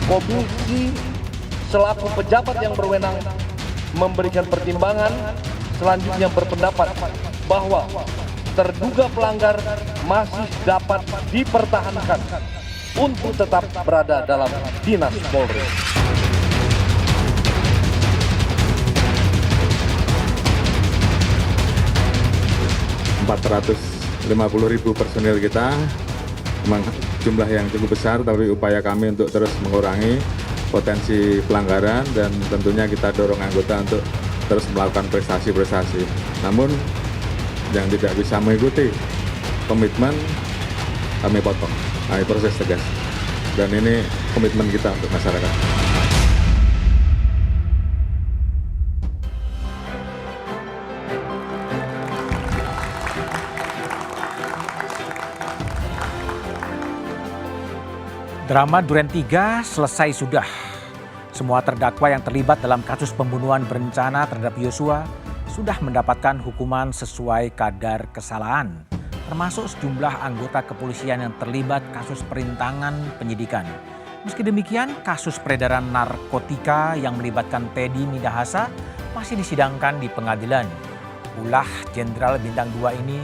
Komisi selaku pejabat yang berwenang memberikan pertimbangan selanjutnya berpendapat bahwa terduga pelanggar masih dapat dipertahankan untuk tetap berada dalam dinas Polri. ribu personil kita memang jumlah yang cukup besar, tapi upaya kami untuk terus mengurangi potensi pelanggaran dan tentunya kita dorong anggota untuk terus melakukan prestasi-prestasi. Namun yang tidak bisa mengikuti komitmen kami potong, proses tegas. Dan ini komitmen kita untuk masyarakat. Drama Duren 3 selesai sudah. Semua terdakwa yang terlibat dalam kasus pembunuhan berencana terhadap Yosua sudah mendapatkan hukuman sesuai kadar kesalahan, termasuk sejumlah anggota kepolisian yang terlibat kasus perintangan penyidikan. Meski demikian, kasus peredaran narkotika yang melibatkan Teddy Minahasa masih disidangkan di pengadilan. Ulah Jenderal Bintang 2 ini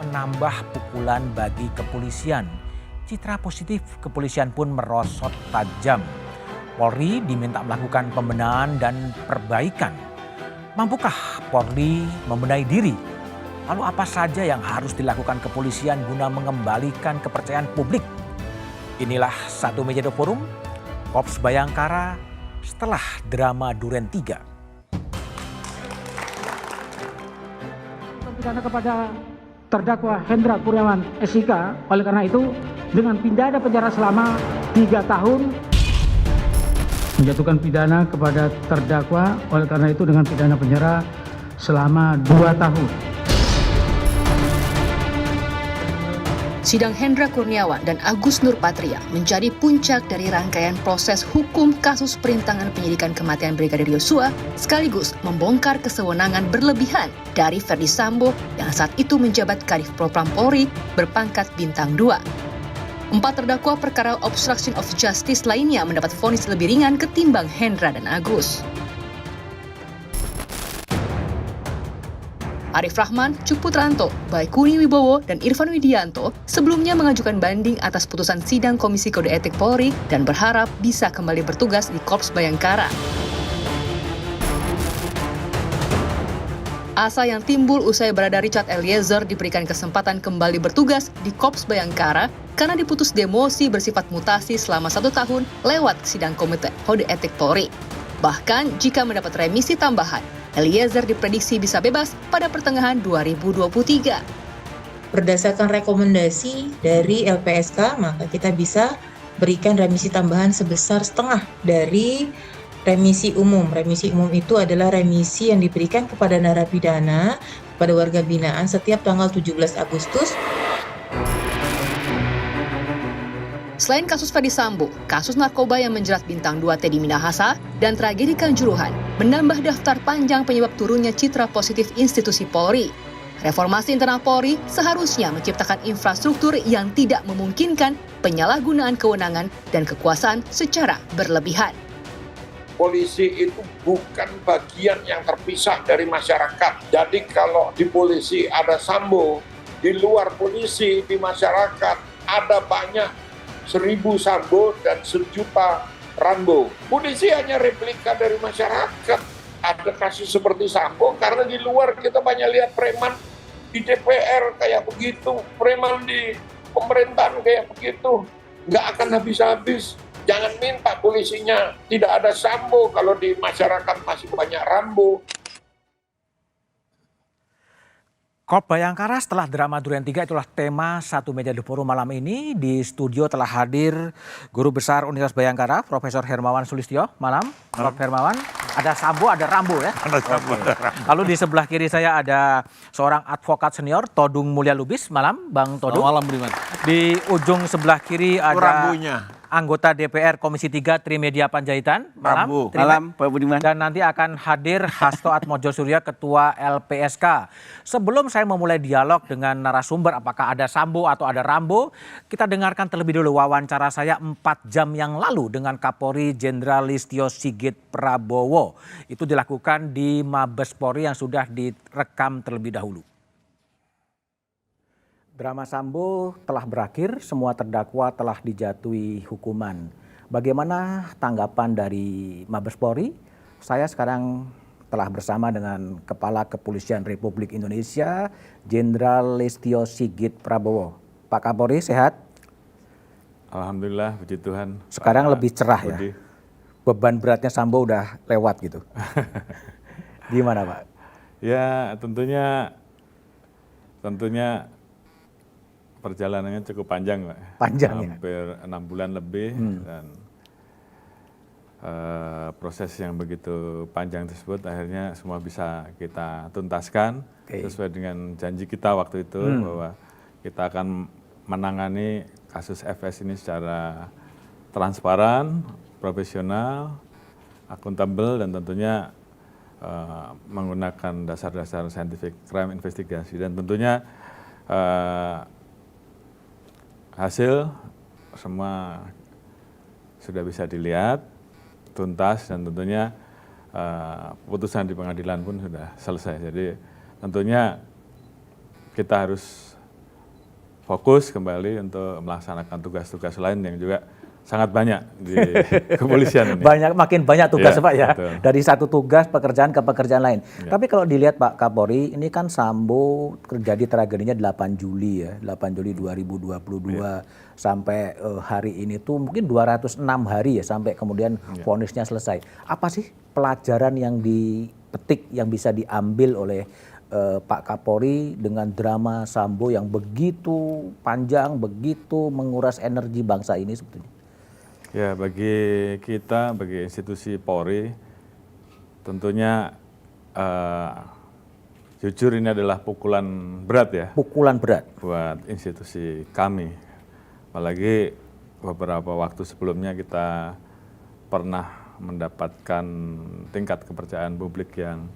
menambah pukulan bagi kepolisian. Citra positif kepolisian pun merosot tajam. Polri diminta melakukan pembenahan dan perbaikan. Mampukah Polri membenahi diri? Lalu apa saja yang harus dilakukan kepolisian guna mengembalikan kepercayaan publik? Inilah Satu Meja The Forum, Korps Bayangkara setelah drama Duren 3. Pidana kepada terdakwa Hendra Kurniawan SIK, oleh karena itu dengan pidana penjara selama 3 tahun. Menjatuhkan pidana kepada terdakwa, oleh karena itu dengan pidana penjara selama 2 tahun. Sidang Hendra Kurniawan dan Agus Nurpatria menjadi puncak dari rangkaian proses hukum kasus perintangan penyidikan kematian Brigadir Yosua, sekaligus membongkar kesewenangan berlebihan dari Ferdy Sambo yang saat itu menjabat Kadif Propam Polri berpangkat Bintang 2. 4 terdakwa perkara obstruction of justice lainnya mendapat vonis lebih ringan ketimbang Hendra dan Agus. Arif Rahman, Cuk Putranto, Baikuni Wibowo, dan Irfan Widianto sebelumnya mengajukan banding atas putusan sidang Komisi Kode Etik Polri dan berharap bisa kembali bertugas di Korps Bayangkara. Asa yang timbul usai Barada Richard Eliezer diberikan kesempatan kembali bertugas di Korps Bayangkara karena diputus demosi bersifat mutasi selama 1 tahun lewat sidang Komite Kode Etik Polri. Bahkan jika mendapat remisi tambahan, Eliezer diprediksi bisa bebas pada pertengahan 2023. Berdasarkan rekomendasi dari LPSK, maka kita bisa berikan remisi tambahan sebesar setengah dari remisi umum. Remisi umum itu adalah remisi yang diberikan kepada narapidana, kepada warga binaan setiap tanggal 17 Agustus. Selain kasus Ferdy Sambo, kasus narkoba yang menjerat Bintang 2 Teddy Minahasa, dan tragedi Kanjuruhan menambah daftar panjang penyebab turunnya citra positif institusi Polri. Reformasi internal Polri seharusnya menciptakan infrastruktur yang tidak memungkinkan penyalahgunaan kewenangan dan kekuasaan secara berlebihan. Polisi itu bukan bagian yang terpisah dari masyarakat. Jadi kalau di polisi ada Sambo, di luar polisi, di masyarakat ada banyak 1000 Sambo dan 1 juta Rambo. Polisi hanya replika dari masyarakat. Ada kasus seperti Sambo karena di luar kita banyak lihat preman di DPR kayak begitu, preman di pemerintahan kayak begitu. Nggak akan habis-habis. Jangan minta polisinya tidak ada Sambo kalau di masyarakat masih banyak Rambo. Korps Bayangkara setelah drama Duren 3 itulah tema Satu Meja The Forum malam ini. Di studio telah hadir Guru Besar Universitas Bayangkara, Profesor Hermawan Sulistyo. Malam, Prof. Hermawan. Ada Sambo, ada Rambo ya. Ada Sambo, ada Rambo. Lalu di sebelah kiri saya ada seorang advokat senior, Todung Mulya Lubis. Malam, Bang Todung. Malam, Budiman. Di ujung sebelah kiri ada Rambonya. anggota DPR Komisi 3 Trimedia Panjaitan. Malam. Malam, Pak Budiman. Dan nanti akan hadir Hasto Atmojosuryo, Ketua LPSK. Sebelum saya memulai dialog dengan narasumber, apakah ada Sambo atau ada Rambo, kita dengarkan terlebih dulu wawancara saya 4 jam yang lalu dengan Kapolri Jenderal Listio Sigit Prabowo. Itu dilakukan di Mabes Polri yang sudah direkam terlebih dahulu. Drama Sambo telah berakhir, semua terdakwa telah dijatuhi hukuman. Bagaimana tanggapan dari Mabes Polri? Saya sekarang telah bersama dengan Kepala Kepolisian Republik Indonesia, Jenderal Listio Sigit Prabowo. Pak Kapolri sehat? Alhamdulillah, puji Tuhan. Sekarang Pak lebih cerah Budi. ya? Beban beratnya Sambo udah lewat gitu. Gimana Pak? Ya tentunya perjalanannya cukup panjang, Pak. Panjang ya? Hampir 6 bulan lebih dan proses yang begitu panjang tersebut akhirnya semua bisa kita tuntaskan sesuai dengan janji kita waktu itu bahwa kita akan menangani kasus FS ini secara transparan, profesional, akuntabel dan tentunya menggunakan dasar-dasar scientific crime investigasi dan tentunya hasil semua sudah bisa dilihat, tuntas dan tentunya putusan di pengadilan pun sudah selesai. Jadi tentunya kita harus fokus kembali untuk melaksanakan tugas-tugas lain yang juga sangat banyak di kepolisian ini. Makin banyak tugas Ya, Pak ya, betul. dari satu tugas pekerjaan ke pekerjaan lain. Ya. Tapi kalau dilihat Pak Kapolri, ini kan Sambo terjadi tragedinya 8 Juli ya, 8 Juli 2022 sampai hari ini tuh mungkin 206 hari ya sampai kemudian vonisnya selesai. Apa sih pelajaran yang dipetik yang bisa diambil oleh Pak Kapolri dengan drama Sambo yang begitu panjang, begitu menguras energi bangsa ini sebetulnya? Ya, bagi kita, bagi institusi Polri, tentunya jujur ini adalah pukulan berat ya. Pukulan berat. Buat institusi kami. Apalagi beberapa waktu sebelumnya kita pernah mendapatkan tingkat kepercayaan publik yang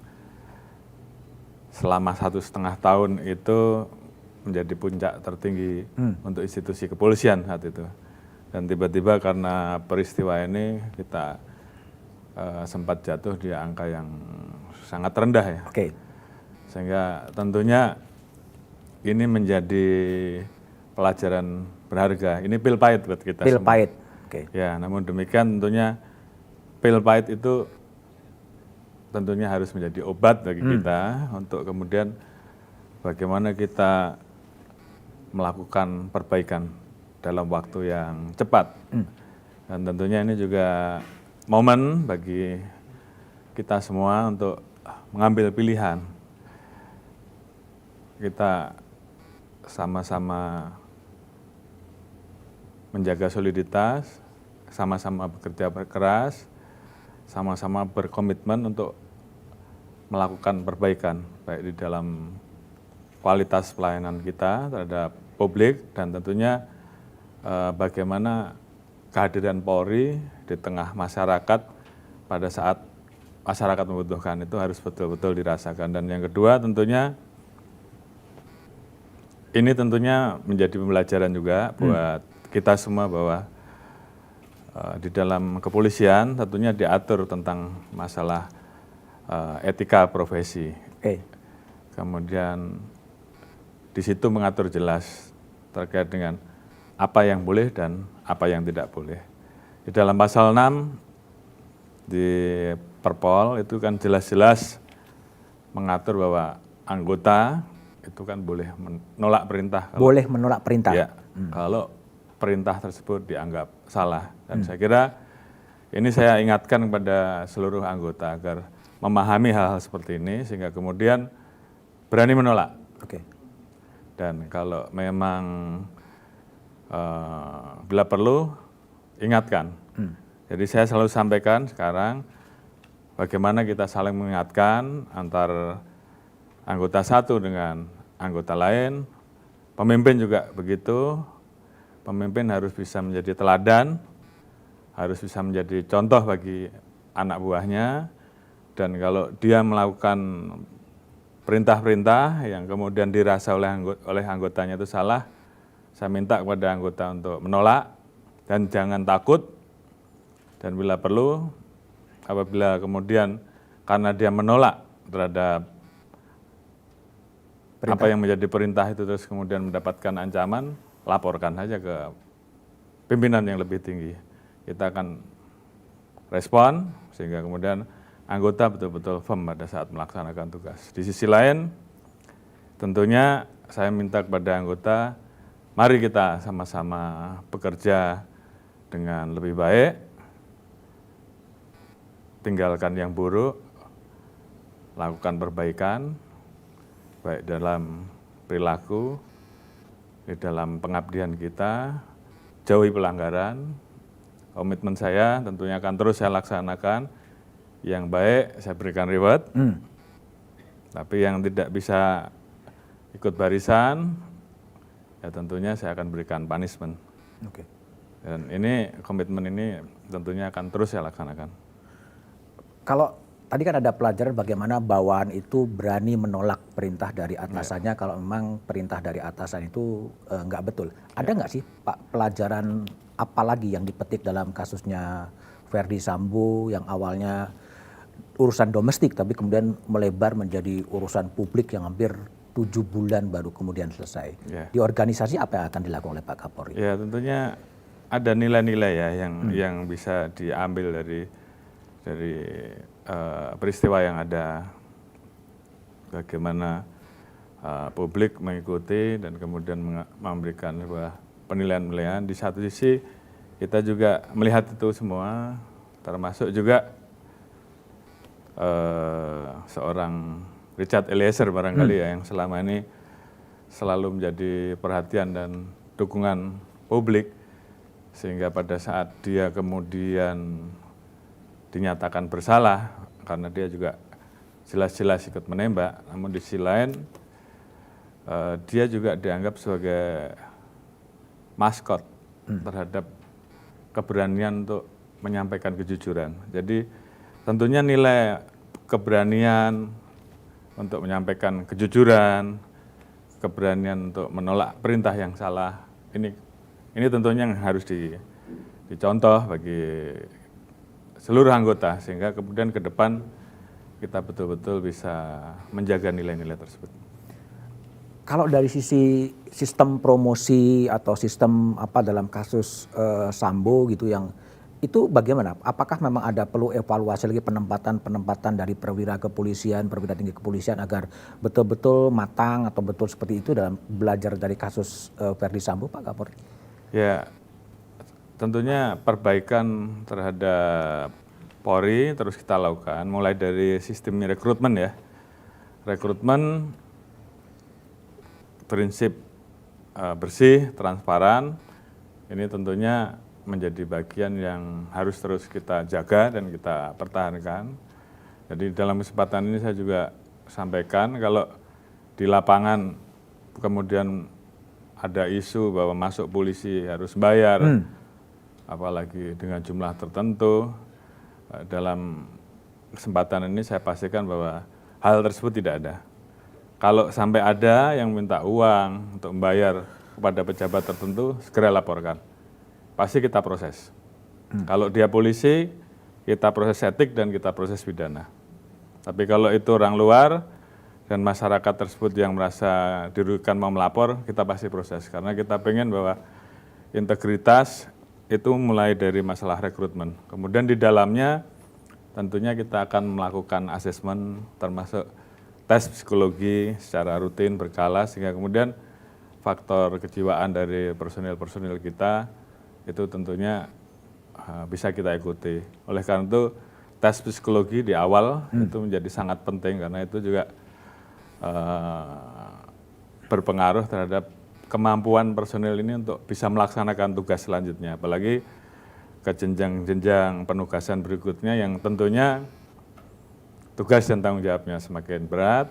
selama 1,5 tahun itu menjadi puncak tertinggi untuk institusi kepolisian saat itu. Dan tiba-tiba karena peristiwa ini kita sempat jatuh di angka yang sangat rendah ya. Oke. Sehingga tentunya ini menjadi pelajaran berharga. Ini pil pahit buat kita Pil semua. pahit. Oke. Ya, namun demikian tentunya pil pahit itu tentunya harus menjadi obat bagi kita untuk kemudian bagaimana kita melakukan perbaikan dalam waktu yang cepat. Dan tentunya ini juga momen bagi kita semua untuk mengambil pilihan. Kita sama-sama menjaga soliditas, sama-sama bekerja keras, sama-sama berkomitmen untuk melakukan perbaikan baik di dalam kualitas pelayanan kita terhadap publik dan tentunya bagaimana kehadiran Polri di tengah masyarakat pada saat masyarakat membutuhkan itu harus betul-betul dirasakan. Dan yang kedua tentunya ini tentunya menjadi pembelajaran juga buat kita semua bahwa di dalam kepolisian tentunya diatur tentang masalah etika profesi. Kemudian di situ mengatur jelas terkait dengan apa yang boleh dan apa yang tidak boleh. Di dalam pasal 6 di Perpol itu kan jelas-jelas mengatur bahwa anggota itu kan boleh menolak perintah. Boleh menolak perintah. Ya, kalau perintah tersebut dianggap salah. Dan saya kira ini saya ingatkan kepada seluruh anggota agar memahami hal-hal seperti ini sehingga kemudian berani menolak. Dan kalau memang bila perlu ingatkan. Jadi saya selalu sampaikan sekarang bagaimana kita saling mengingatkan antar anggota satu dengan anggota lain. Pemimpin juga begitu. Pemimpin harus bisa menjadi teladan harus bisa menjadi contoh bagi anak buahnya, dan kalau dia melakukan perintah-perintah yang kemudian dirasa oleh anggotanya itu salah, saya minta kepada anggota untuk menolak dan jangan takut, dan bila perlu, apabila kemudian karena dia menolak terhadap apa yang menjadi perintah itu terus kemudian mendapatkan ancaman, laporkan saja ke pimpinan yang lebih tinggi. Kita akan respon sehingga kemudian anggota betul-betul firm pada saat melaksanakan tugas. Di sisi lain, tentunya saya minta kepada anggota, mari kita sama-sama bekerja dengan lebih baik, tinggalkan yang buruk, lakukan perbaikan, baik dalam perilaku, di dalam pengabdian kita, jauhi pelanggaran. Komitmen saya tentunya akan terus saya laksanakan. Yang baik saya berikan reward, tapi yang tidak bisa ikut barisan, ya tentunya saya akan berikan punishment. Oke. Dan ini komitmen ini tentunya akan terus saya laksanakan. Kalau tadi kan ada pelajaran bagaimana bawahan itu berani menolak perintah dari atasannya kalau memang perintah dari atasan itu nggak betul. Ada nggak sih Pak pelajaran apalagi yang dipetik dalam kasusnya Verdi Sambo yang awalnya urusan domestik tapi kemudian melebar menjadi urusan publik yang hampir 7 bulan baru kemudian selesai. Di organisasi apa yang akan dilakukan oleh Pak Kapolri? Ya tentunya ada nilai-nilai ya yang bisa diambil dari peristiwa yang ada, bagaimana publik mengikuti dan kemudian memberikan sebuah penilaian-penilaian. Di satu sisi kita juga melihat itu semua, termasuk juga seorang Richard Eliezer barangkali ya, yang selama ini selalu menjadi perhatian dan dukungan publik, sehingga pada saat dia kemudian dinyatakan bersalah karena dia juga jelas-jelas ikut menembak, namun di sisi lain dia juga dianggap sebagai maskot terhadap keberanian untuk menyampaikan kejujuran. Jadi tentunya nilai keberanian untuk menyampaikan kejujuran, keberanian untuk menolak perintah yang salah, ini tentunya yang harus dicontoh bagi seluruh anggota, sehingga kemudian ke depan kita betul-betul bisa menjaga nilai-nilai tersebut. Kalau dari sisi sistem promosi atau sistem apa dalam kasus Sambo gitu yang itu bagaimana? Apakah memang ada perlu evaluasi lagi penempatan dari perwira kepolisian, perwira tinggi kepolisian agar betul-betul matang atau betul seperti itu dalam belajar dari kasus Verdi Sambo, Pak Kapolri? Ya, tentunya perbaikan terhadap Polri terus kita lakukan, mulai dari sistem rekrutmen ya. Rekrutmen prinsip bersih, transparan, ini tentunya menjadi bagian yang harus terus kita jaga dan kita pertahankan. Jadi dalam kesempatan ini saya juga sampaikan kalau di lapangan kemudian ada isu bahwa masuk polisi harus bayar, apalagi dengan jumlah tertentu, dalam kesempatan ini saya pastikan bahwa hal tersebut tidak ada. Kalau sampai ada yang minta uang untuk membayar kepada pejabat tertentu, segera laporkan. Pasti kita proses. Kalau dia polisi, kita proses etik dan kita proses pidana. Tapi kalau itu orang luar dan masyarakat tersebut yang merasa dirugikan mau melapor, kita pasti proses. Karena kita pengen bahwa integritas itu mulai dari masalah rekrutmen. Kemudian di dalamnya tentunya kita akan melakukan asesmen termasuk tes psikologi secara rutin berkala, sehingga kemudian faktor kejiwaan dari personil-personil kita itu tentunya bisa kita ikuti. Oleh karena itu tes psikologi di awal itu menjadi sangat penting karena itu juga berpengaruh terhadap kemampuan personil ini untuk bisa melaksanakan tugas selanjutnya, apalagi ke jenjang-jenjang penugasan berikutnya yang tentunya tugas dan tanggung jawabnya semakin berat,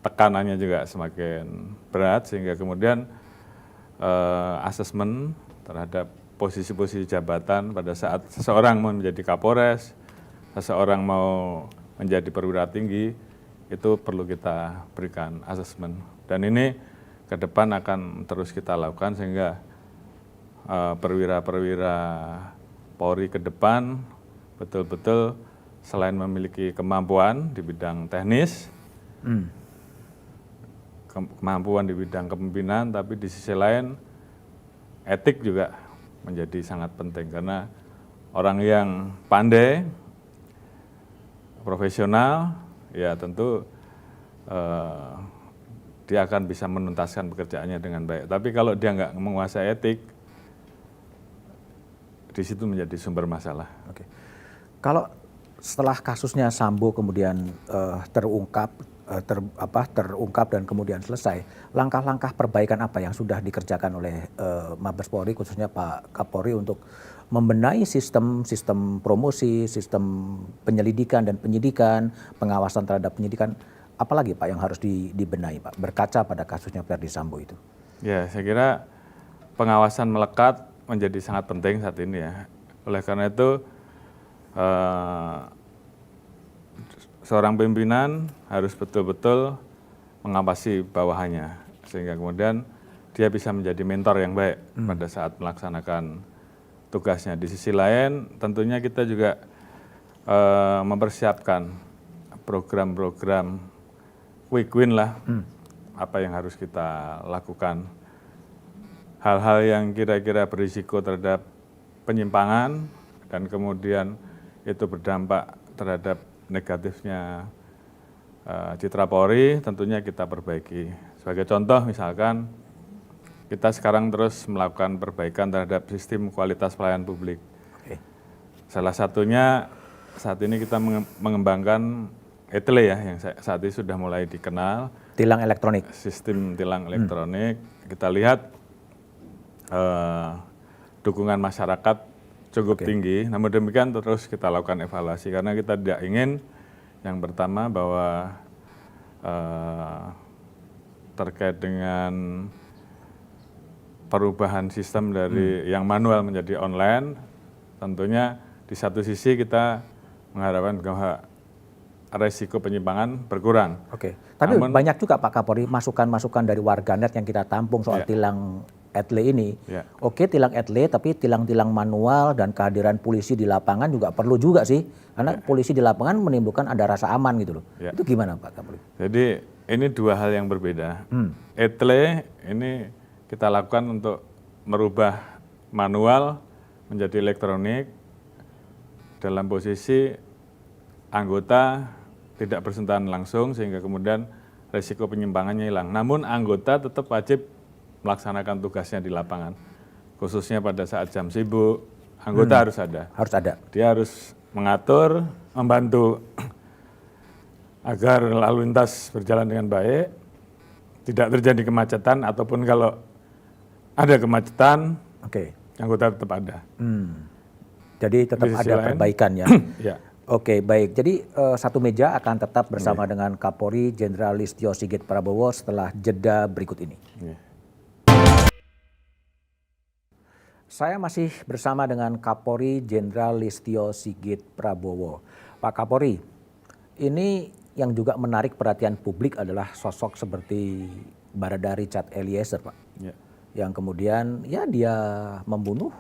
tekanannya juga semakin berat, sehingga kemudian asesmen terhadap posisi-posisi jabatan pada saat seseorang mau menjadi Kapolres, seseorang mau menjadi perwira tinggi, itu perlu kita berikan asesmen. Dan ini ke depan akan terus kita lakukan sehingga perwira-perwira Polri ke depan betul-betul selain memiliki kemampuan di bidang teknis, kemampuan di bidang kepemimpinan, tapi di sisi lain etik juga menjadi sangat penting karena orang yang pandai, profesional, ya tentu dia akan bisa menuntaskan pekerjaannya dengan baik. Tapi kalau dia nggak menguasai etik, di situ menjadi sumber masalah. Oke. Kalau setelah kasusnya Sambo kemudian terungkap dan kemudian selesai, langkah-langkah perbaikan apa yang sudah dikerjakan oleh Mabes Polri, khususnya Pak Kapolri, untuk membenahi sistem promosi, sistem penyelidikan dan penyidikan, pengawasan terhadap penyidikan, apalagi Pak yang harus dibenahi Pak, berkaca pada kasusnya Verdi Sambo itu? Ya, saya kira pengawasan melekat menjadi sangat penting saat ini ya. Oleh karena itu, seorang pimpinan harus betul-betul mengawasi bawahannya sehingga kemudian dia bisa menjadi mentor yang baik pada saat melaksanakan tugasnya. Di sisi lain tentunya kita juga mempersiapkan program-program quick win lah, apa yang harus kita lakukan. Hal-hal yang kira-kira berisiko terhadap penyimpangan dan kemudian itu berdampak terhadap negatifnya citra Polri, tentunya kita perbaiki. Sebagai contoh misalkan kita sekarang terus melakukan perbaikan terhadap sistem kualitas pelayanan publik. Oke. Salah satunya saat ini kita mengembangkan ETLE ya, yang saat ini sudah mulai dikenal. Tilang elektronik. Sistem tilang elektronik. Kita lihat dukungan masyarakat cukup tinggi, namun demikian terus kita lakukan evaluasi karena kita tidak ingin yang pertama bahwa terkait dengan perubahan sistem dari yang manual menjadi online, tentunya di satu sisi kita mengharapkan bahwa resiko penyimpangan berkurang. Oke, tapi banyak juga Pak Kapolri masukan-masukan dari warganet yang kita tampung soal tilang ETLE ini. Oke, tilang ETLE, tapi tilang-tilang manual dan kehadiran polisi di lapangan juga perlu juga sih. Karena polisi di lapangan menimbulkan ada rasa aman gitu loh. Itu gimana Pak Kapolri? Jadi ini dua hal yang berbeda. ETLE ini kita lakukan untuk merubah manual menjadi elektronik dalam posisi anggota tidak bersentuhan langsung sehingga kemudian resiko penyimpangannya hilang. Namun anggota tetap wajib melaksanakan tugasnya di lapangan, khususnya pada saat jam sibuk, anggota harus ada. Harus ada. Dia harus mengatur, membantu agar lalu lintas berjalan dengan baik, tidak terjadi kemacetan, ataupun kalau ada kemacetan, anggota tetap ada. Jadi tetap ada perbaikan ya. Ya. Oke, baik. Jadi satu meja akan tetap bersama dengan Kapolri Jenderal Listio Sigit Prabowo setelah jeda berikut ini. Saya masih bersama dengan Kapolri Jenderal Listio Sigit Prabowo. Pak Kapolri, ini yang juga menarik perhatian publik adalah sosok seperti Barada Richard Eliezer, Pak. Yang kemudian ya dia membunuh,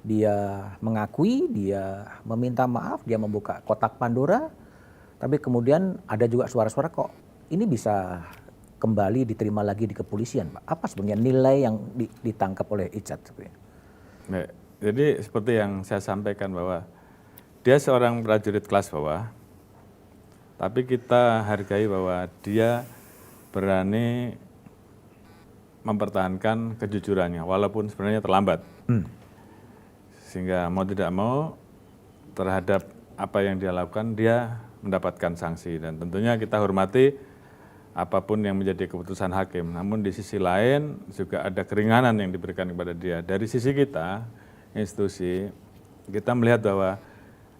dia mengakui, dia meminta maaf, dia membuka kotak Pandora. Tapi kemudian ada juga suara-suara kok ini bisa kembali diterima lagi di kepolisian, Pak. Apa sebenarnya nilai yang ditangkap oleh Richard sebenarnya? Baik. Jadi seperti yang saya sampaikan bahwa dia seorang prajurit kelas bawah, tapi kita hargai bahwa dia berani mempertahankan kejujurannya walaupun sebenarnya terlambat. Sehingga mau tidak mau terhadap apa yang dia lakukan dia mendapatkan sanksi dan tentunya kita hormati apapun yang menjadi keputusan hakim. Namun di sisi lain juga ada keringanan yang diberikan kepada dia. Dari sisi kita, institusi, kita melihat bahwa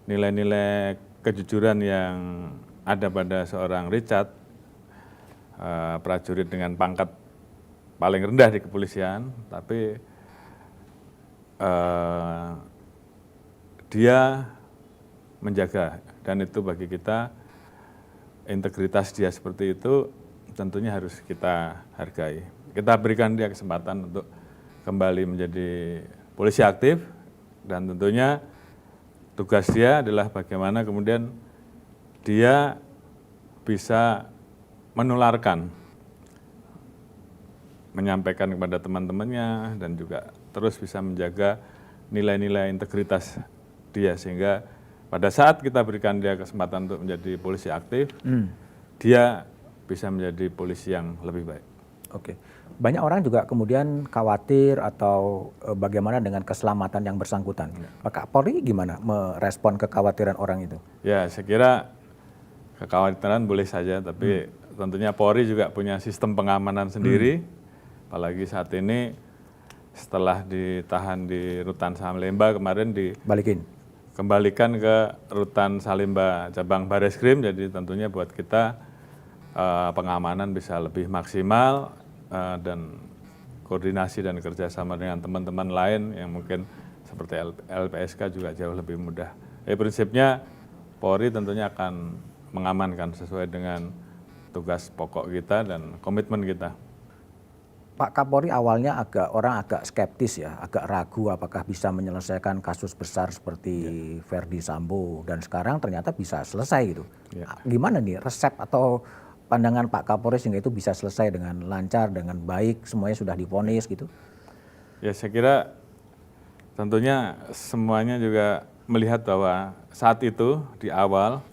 nilai-nilai kejujuran yang ada pada seorang Richard, prajurit dengan pangkat paling rendah di kepolisian, tapi dia menjaga, dan itu bagi kita integritas dia seperti itu tentunya harus kita hargai. Kita berikan dia kesempatan untuk kembali menjadi polisi aktif, dan tentunya tugas dia adalah bagaimana kemudian dia bisa menularkan, menyampaikan kepada teman-temannya, dan juga terus bisa menjaga nilai-nilai integritas dia, sehingga pada saat kita berikan dia kesempatan untuk menjadi polisi aktif, dia bisa menjadi polisi yang lebih baik. Oke. Banyak orang juga kemudian khawatir atau bagaimana dengan keselamatan yang bersangkutan. Pak Kapolri gimana merespon kekhawatiran orang itu? Ya, saya kira kekhawatiran boleh saja, tapi tentunya Polri juga punya sistem pengamanan sendiri. Apalagi saat ini setelah ditahan di Rutan Salemba kemarin kembalikan ke Rutan Salemba cabang Bareskrim, jadi tentunya buat kita pengamanan bisa lebih maksimal, dan koordinasi dan kerjasama dengan teman-teman lain yang mungkin seperti LPSK juga jauh lebih mudah. Prinsipnya Polri tentunya akan mengamankan sesuai dengan tugas pokok kita dan komitmen kita. Pak Kapolri awalnya orang agak skeptis ya, agak ragu apakah bisa menyelesaikan kasus besar seperti Verdi Sambo, dan sekarang ternyata bisa selesai gitu. Gimana nih resep atau pandangan Pak Kapolri sehingga itu bisa selesai dengan lancar, dengan baik, semuanya sudah divonis gitu? Ya, saya kira tentunya semuanya juga melihat bahwa saat itu di awal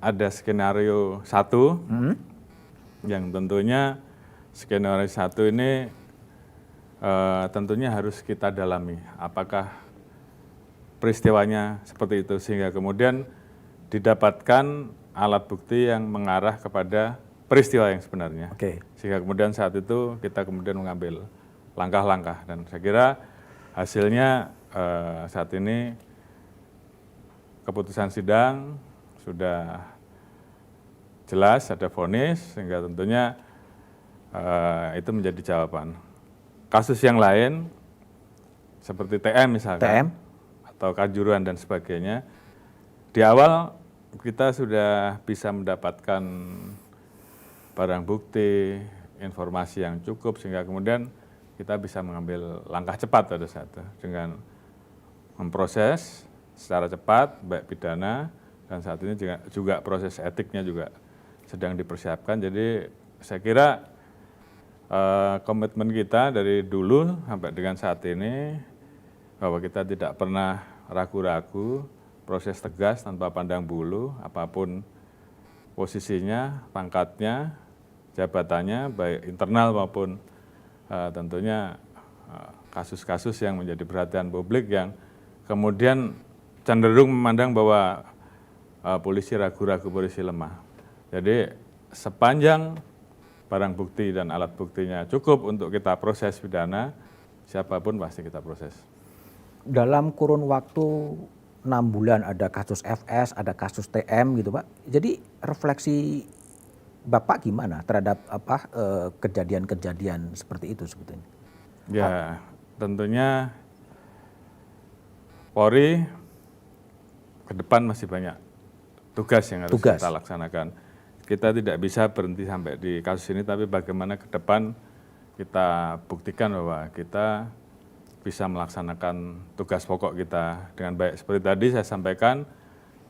ada skenario 1 yang tentunya skenario 1 ini tentunya harus kita dalami apakah peristiwanya seperti itu, sehingga kemudian didapatkan alat bukti yang mengarah kepada peristiwa yang sebenarnya. Sehingga kemudian saat itu kita kemudian mengambil langkah-langkah, dan saya kira hasilnya saat ini keputusan sidang sudah jelas, ada vonis, sehingga tentunya itu menjadi jawaban. Kasus yang lain seperti TM misalkan, atau Kanjuruhan dan sebagainya, di awal kita sudah bisa mendapatkan barang bukti, informasi yang cukup, sehingga kemudian kita bisa mengambil langkah cepat pada saat itu dengan memproses secara cepat, baik pidana, dan saat ini juga proses etiknya juga sedang dipersiapkan. Jadi saya kira komitmen kita dari dulu sampai dengan saat ini bahwa kita tidak pernah ragu-ragu, proses tegas tanpa pandang bulu, apapun posisinya, pangkatnya, jabatannya, baik internal maupun tentunya kasus-kasus yang menjadi perhatian publik yang kemudian cenderung memandang bahwa polisi ragu-ragu, polisi lemah. Jadi sepanjang barang bukti dan alat buktinya cukup untuk kita proses pidana, siapapun pasti kita proses. Dalam kurun waktu 6 bulan ada kasus FS, ada kasus TM gitu Pak. Jadi refleksi Bapak gimana terhadap kejadian-kejadian seperti itu sebetulnya? Ya, tentunya Polri ke depan masih banyak tugas yang harus kita laksanakan. Kita tidak bisa berhenti sampai di kasus ini, tapi bagaimana ke depan kita buktikan bahwa kita bisa melaksanakan tugas pokok kita dengan baik. Seperti tadi saya sampaikan,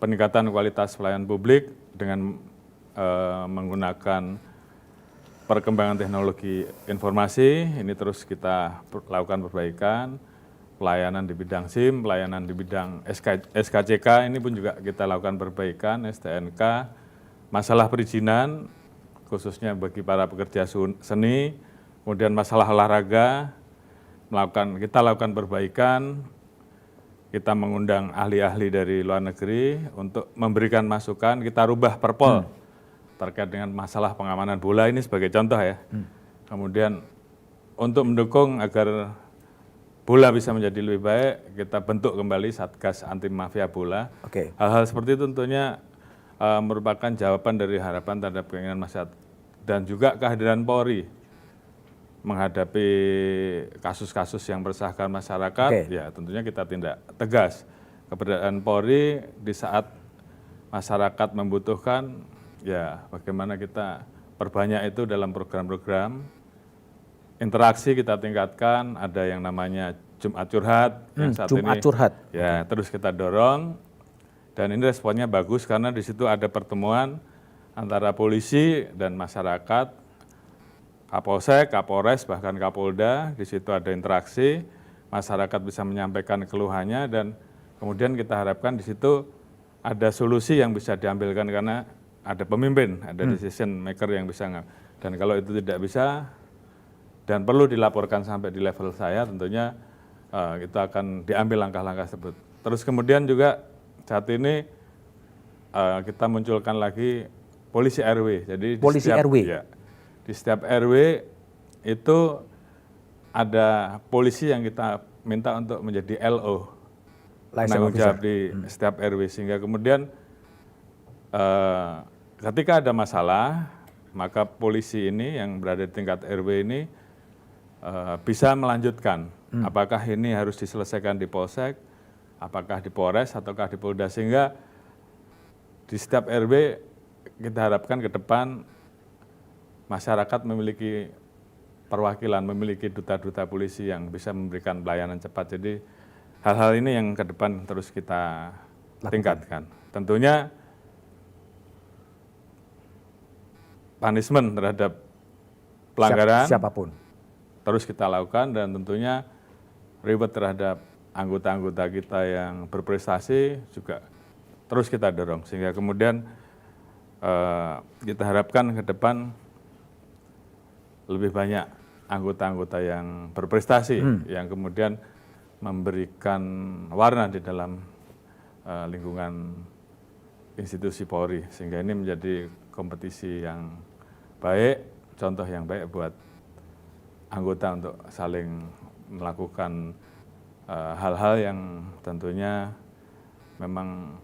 peningkatan kualitas pelayanan publik dengan menggunakan perkembangan teknologi informasi, ini terus kita lakukan perbaikan, pelayanan di bidang SIM, pelayanan di bidang SKCK, ini pun juga kita lakukan perbaikan, STNK, masalah perizinan, khususnya bagi para pekerja seni, kemudian masalah olahraga, kita lakukan perbaikan, kita mengundang ahli-ahli dari luar negeri untuk memberikan masukan, kita rubah perpol terkait dengan masalah pengamanan bola ini sebagai contoh ya. Kemudian untuk mendukung agar bola bisa menjadi lebih baik, kita bentuk kembali Satgas Anti Mafia Bola. Hal-hal seperti itu tentunya merupakan jawaban dari harapan terhadap keinginan masyarakat dan juga kehadiran Polri menghadapi kasus-kasus yang meresahkan masyarakat, ya tentunya kita tindak tegas. Keberadaan Polri di saat masyarakat membutuhkan, ya bagaimana kita perbanyak itu dalam program-program. Interaksi kita tingkatkan, ada yang namanya Jumat Curhat, yang saat Jumat ini Curhat. ya terus kita dorong, dan ini responnya bagus karena di situ ada pertemuan antara polisi dan masyarakat, Kapolsek, Kapolres, bahkan Kapolda. Di situ ada interaksi, masyarakat bisa menyampaikan keluhannya, dan kemudian kita harapkan di situ ada solusi yang bisa diambilkan karena ada pemimpin, ada decision maker yang bisa. Dan kalau itu tidak bisa dan perlu dilaporkan sampai di level saya, tentunya kita akan diambil langkah-langkah tersebut. Terus kemudian juga saat ini kita munculkan lagi polisi RW. Jadi Polisi RW. Ya, di setiap RW itu ada polisi yang kita minta untuk menjadi LO, penanggung jawab di setiap RW, sehingga kemudian ketika ada masalah, maka polisi ini yang berada di tingkat RW ini bisa melanjutkan. Apakah ini harus diselesaikan di Polsek, apakah di Polres, ataukah di Polda, sehingga di setiap RW kita harapkan ke depan masyarakat memiliki perwakilan, memiliki duta-duta polisi yang bisa memberikan pelayanan cepat. Jadi hal-hal ini yang ke depan terus kita tingkatkan. Tentunya punishment terhadap pelanggaran siapapun terus kita lakukan, dan tentunya reward terhadap anggota-anggota kita yang berprestasi juga terus kita dorong, sehingga kemudian kita harapkan ke depan lebih banyak anggota-anggota yang berprestasi, yang kemudian memberikan warna di dalam lingkungan institusi Polri, sehingga ini menjadi kompetisi yang baik, contoh yang baik buat anggota untuk saling melakukan hal-hal yang tentunya memang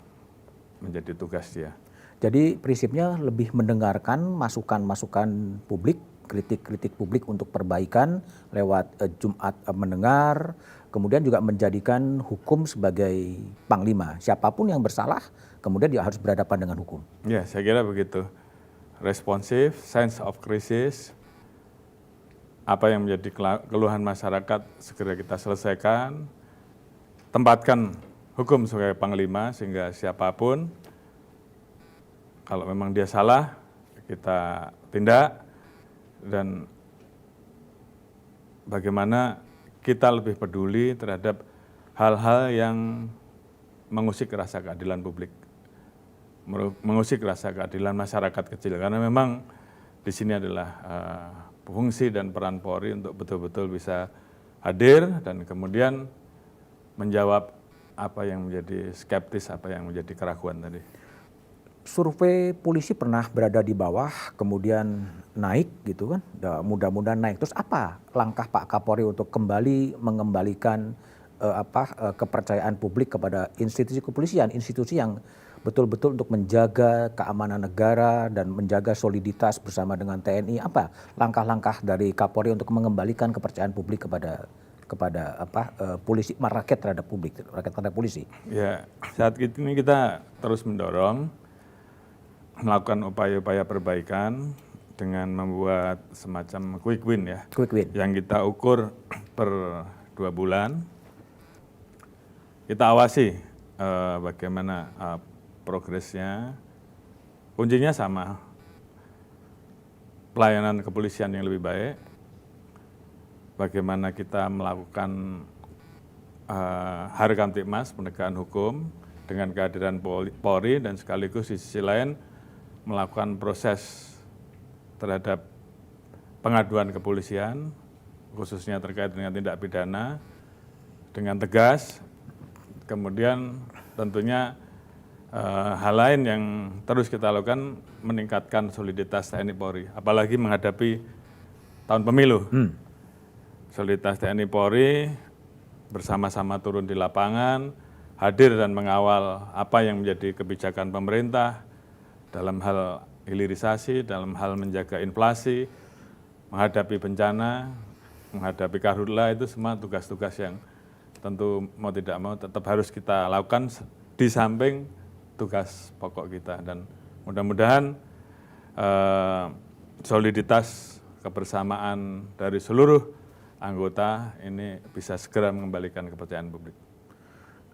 menjadi tugas dia. Jadi prinsipnya lebih mendengarkan masukan-masukan publik, kritik-kritik publik untuk perbaikan lewat Jumat mendengar, kemudian juga menjadikan hukum sebagai panglima. Siapapun yang bersalah, kemudian dia harus berhadapan dengan hukum. Ya, saya kira begitu. Responsif, sense of crisis, apa yang menjadi keluhan masyarakat segera kita selesaikan, tempatkan hukum sebagai panglima, sehingga siapapun, kalau memang dia salah, kita tindak. Dan bagaimana kita lebih peduli terhadap hal-hal yang mengusik rasa keadilan publik, mengusik rasa keadilan masyarakat kecil. Karena memang di sini adalah fungsi dan peran Polri untuk betul-betul bisa hadir dan kemudian menjawab apa yang menjadi skeptis, apa yang menjadi keraguan tadi. Survei polisi pernah berada di bawah, kemudian naik gitu kan, mudah-mudahan naik. Terus apa langkah Pak Kapolri untuk kembali mengembalikan kepercayaan publik kepada institusi kepolisian, institusi yang betul-betul untuk menjaga keamanan negara dan menjaga soliditas bersama dengan TNI? Apa langkah-langkah dari Kapolri untuk mengembalikan kepercayaan publik kepada polisi, rakyat terhadap publik, rakyat terhadap polisi? Ya, saat ini kita terus mendorong melakukan upaya-upaya perbaikan dengan membuat semacam quick win ya. Quick win. Yang kita ukur per 2 bulan. Kita awasi bagaimana progresnya. Kuncinya sama. Pelayanan kepolisian yang lebih baik. Bagaimana kita melakukan Harkamtipmas, penegakan hukum dengan kehadiran Polri, dan sekaligus di sisi lain melakukan proses terhadap pengaduan kepolisian, khususnya terkait dengan tindak pidana, dengan tegas. Kemudian tentunya hal lain yang terus kita lakukan meningkatkan soliditas TNI Polri, apalagi menghadapi tahun pemilu. Soliditas TNI Polri bersama-sama turun di lapangan, hadir dan mengawal apa yang menjadi kebijakan pemerintah dalam hal hilirisasi, dalam hal menjaga inflasi, menghadapi bencana, menghadapi karhutlah itu semua tugas-tugas yang tentu mau tidak mau tetap harus kita lakukan di samping tugas pokok kita, dan mudah-mudahan soliditas kebersamaan dari seluruh anggota ini bisa segera mengembalikan kepercayaan publik.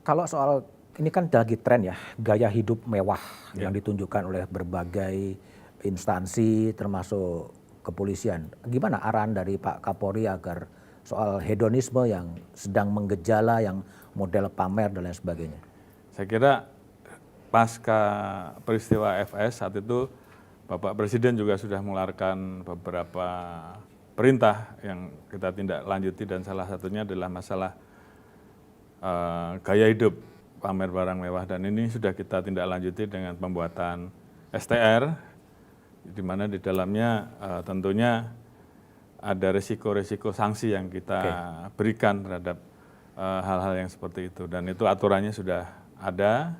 Kalau soal ini kan lagi tren ya, gaya hidup mewah yang ditunjukkan oleh berbagai instansi termasuk kepolisian. Gimana arahan dari Pak Kapolri agar soal hedonisme yang sedang menggejala, yang model pamer dan lain sebagainya? Saya kira pasca peristiwa FS saat itu Bapak Presiden juga sudah mengeluarkan beberapa perintah yang kita tindak lanjuti, dan salah satunya adalah masalah gaya hidup pamer barang mewah, dan ini sudah kita tindak lanjuti dengan pembuatan STR, di mana di dalamnya tentunya ada resiko-resiko sanksi yang kita berikan terhadap hal-hal yang seperti itu, dan itu aturannya sudah ada.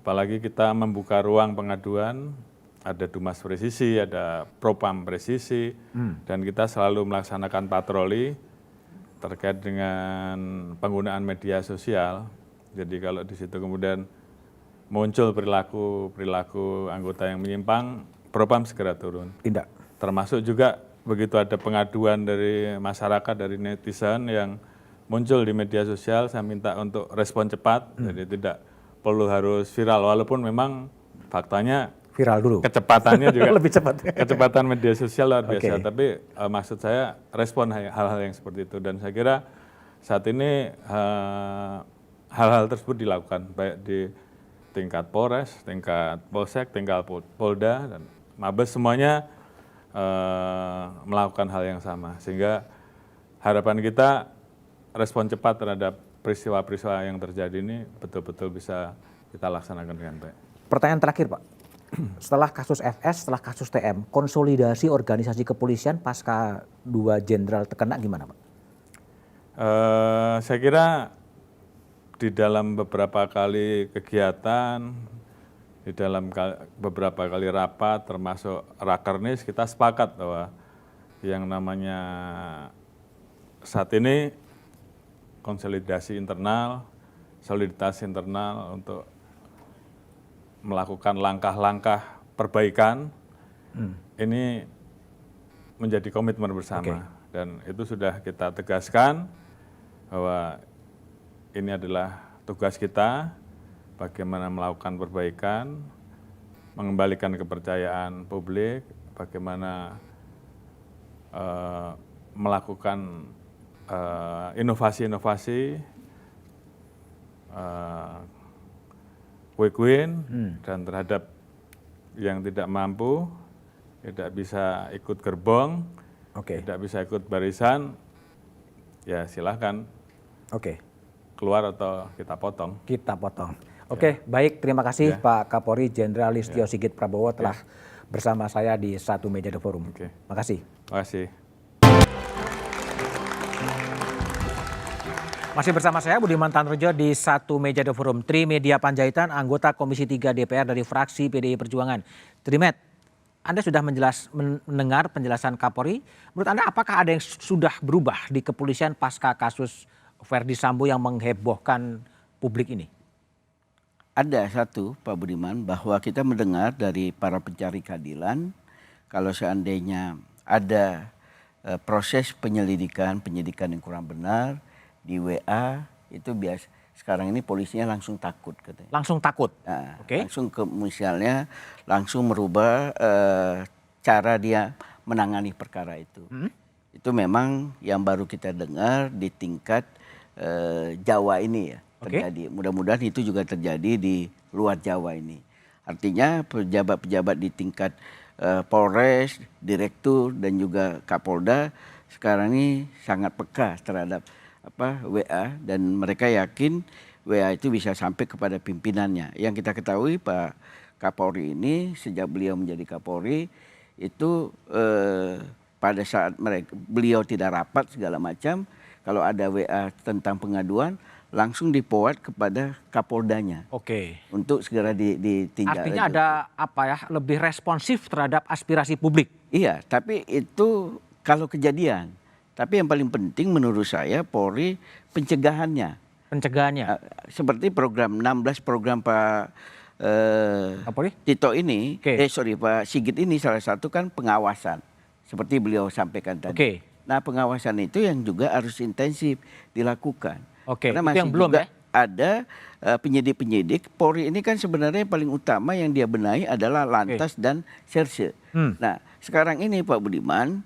Apalagi kita membuka ruang pengaduan, ada Dumas Presisi, ada Propam Presisi, dan kita selalu melaksanakan patroli terkait dengan penggunaan media sosial. Jadi kalau di situ kemudian muncul perilaku anggota yang menyimpang, Propam segera turun. Tindak. Termasuk juga begitu ada pengaduan dari masyarakat, dari netizen yang muncul di media sosial, saya minta untuk respon cepat, jadi tidak perlu harus viral, walaupun memang faktanya Viral dulu. kecepatannya juga Lebih cepat. kecepatan media sosial luar biasa. Tapi maksud saya respon hal-hal yang seperti itu, dan saya kira saat ini hal-hal tersebut dilakukan baik di tingkat Polres, tingkat Polsek, tingkat Polda, dan Mabes, semuanya melakukan hal yang sama, sehingga harapan kita respon cepat terhadap peristiwa-peristiwa yang terjadi ini betul-betul bisa kita laksanakan dengan baik. Pertanyaan terakhir Pak, setelah kasus FS, setelah kasus TM, konsolidasi organisasi kepolisian pasca 2 jenderal terkena gimana Pak? Saya kira di dalam beberapa kali kegiatan, di dalam beberapa kali rapat, termasuk Rakernis, kita sepakat bahwa yang namanya saat ini konsolidasi internal, soliditas internal untuk melakukan langkah-langkah perbaikan, ini menjadi komitmen bersama. Dan itu sudah kita tegaskan bahwa ini adalah tugas kita, bagaimana melakukan perbaikan, mengembalikan kepercayaan publik, bagaimana melakukan inovasi-inovasi, quick win, dan terhadap yang tidak mampu, tidak bisa ikut gerbong, tidak bisa ikut barisan, ya silahkan keluar atau kita potong. Kita potong. Oke, baik, terima kasih Pak Kapolri Jenderal Listio Sigit Prabowo telah bersama saya di Satu Meja The Forum. Makasih. Makasih. Masih bersama saya Budiman Tanrejo di Satu Meja The Forum. Trimedia Panjaitan, anggota Komisi 3 DPR dari fraksi PDI Perjuangan. Trimed, Anda sudah mendengar penjelasan Kapolri. Menurut Anda apakah ada yang sudah berubah di kepolisian pasca kasus Verdi Sambo yang menghebohkan publik ini? Ada satu, Pak Budiman, bahwa kita mendengar dari para pencari keadilan, kalau seandainya ada proses penyidikan yang kurang benar, di WA itu biasa sekarang ini polisinya langsung takut katanya. Langsung takut. Nah, langsung misalnya langsung merubah cara dia menangani perkara itu. Itu memang yang baru kita dengar di tingkat Jawa ini ya terjadi. Mudah-mudahan itu juga terjadi di luar Jawa ini. Artinya pejabat-pejabat di tingkat Polres, Direktur dan juga Kapolda sekarang ini sangat peka terhadap WA, dan mereka yakin WA itu bisa sampai kepada pimpinannya. Yang kita ketahui Pak Kapolri ini sejak beliau menjadi Kapolri itu pada saat beliau tidak rapat segala macam, kalau ada WA tentang pengaduan langsung diforward kepada Kapoldanya. Untuk segera ditindak. Artinya ada lebih responsif terhadap aspirasi publik. Iya, tapi itu kalau kejadian. Tapi yang paling penting menurut saya Polri pencegahannya. Seperti program 16 program Pak Tito ini, Pak Sigit ini salah satu kan pengawasan. Seperti beliau sampaikan tadi. Nah pengawasan itu yang juga harus intensif dilakukan. Karena masih yang belum juga ada penyidik-penyidik. Polri ini kan sebenarnya yang paling utama yang dia benahi adalah Lantas dan Serse. Nah sekarang ini Pak Budiman,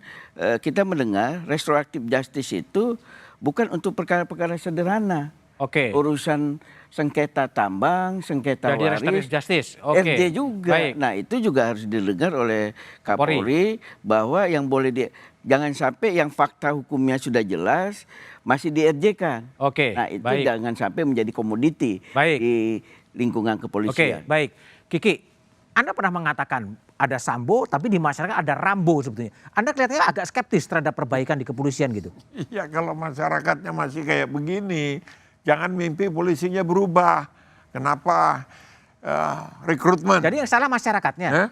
kita mendengar restoratif justice itu bukan untuk perkara-perkara sederhana. Urusan sengketa tambang, sengketa waris, RD juga. Nah itu juga harus didengar oleh Kapolri bahwa yang boleh jangan sampai yang fakta hukumnya sudah jelas masih di-RJ-kan. Nah itu jangan sampai menjadi komoditi di lingkungan kepolisian. Kiki, Anda pernah mengatakan ada Sambo tapi di masyarakat ada Rambo sebetulnya. Anda kelihatannya agak skeptis terhadap perbaikan di kepolisian gitu. Iya kalau masyarakatnya masih kayak begini, jangan mimpi polisinya berubah. Kenapa rekrutmen? Jadi yang salah masyarakatnya?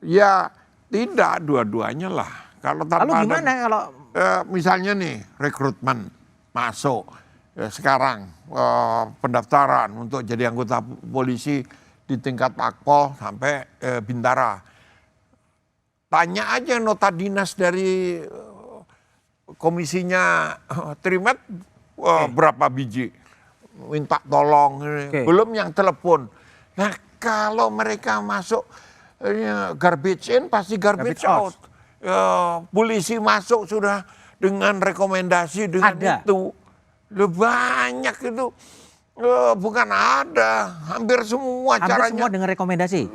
Ya tidak, dua-duanya lah. Kalau lalu gimana kalau misalnya nih rekrutmen masuk sekarang pendaftaran untuk jadi anggota polisi di tingkat Pakpol sampai Bintara. Tanya aja nota dinas dari komisinya Trimet berapa biji, minta tolong, belum yang telepon. Nah kalau mereka masuk garbage in pasti garbage out. Polisi masuk sudah dengan rekomendasi dengan itu. Banyak itu. Bukan ada, hampir semua caranya. Hampir semua dengan rekomendasi?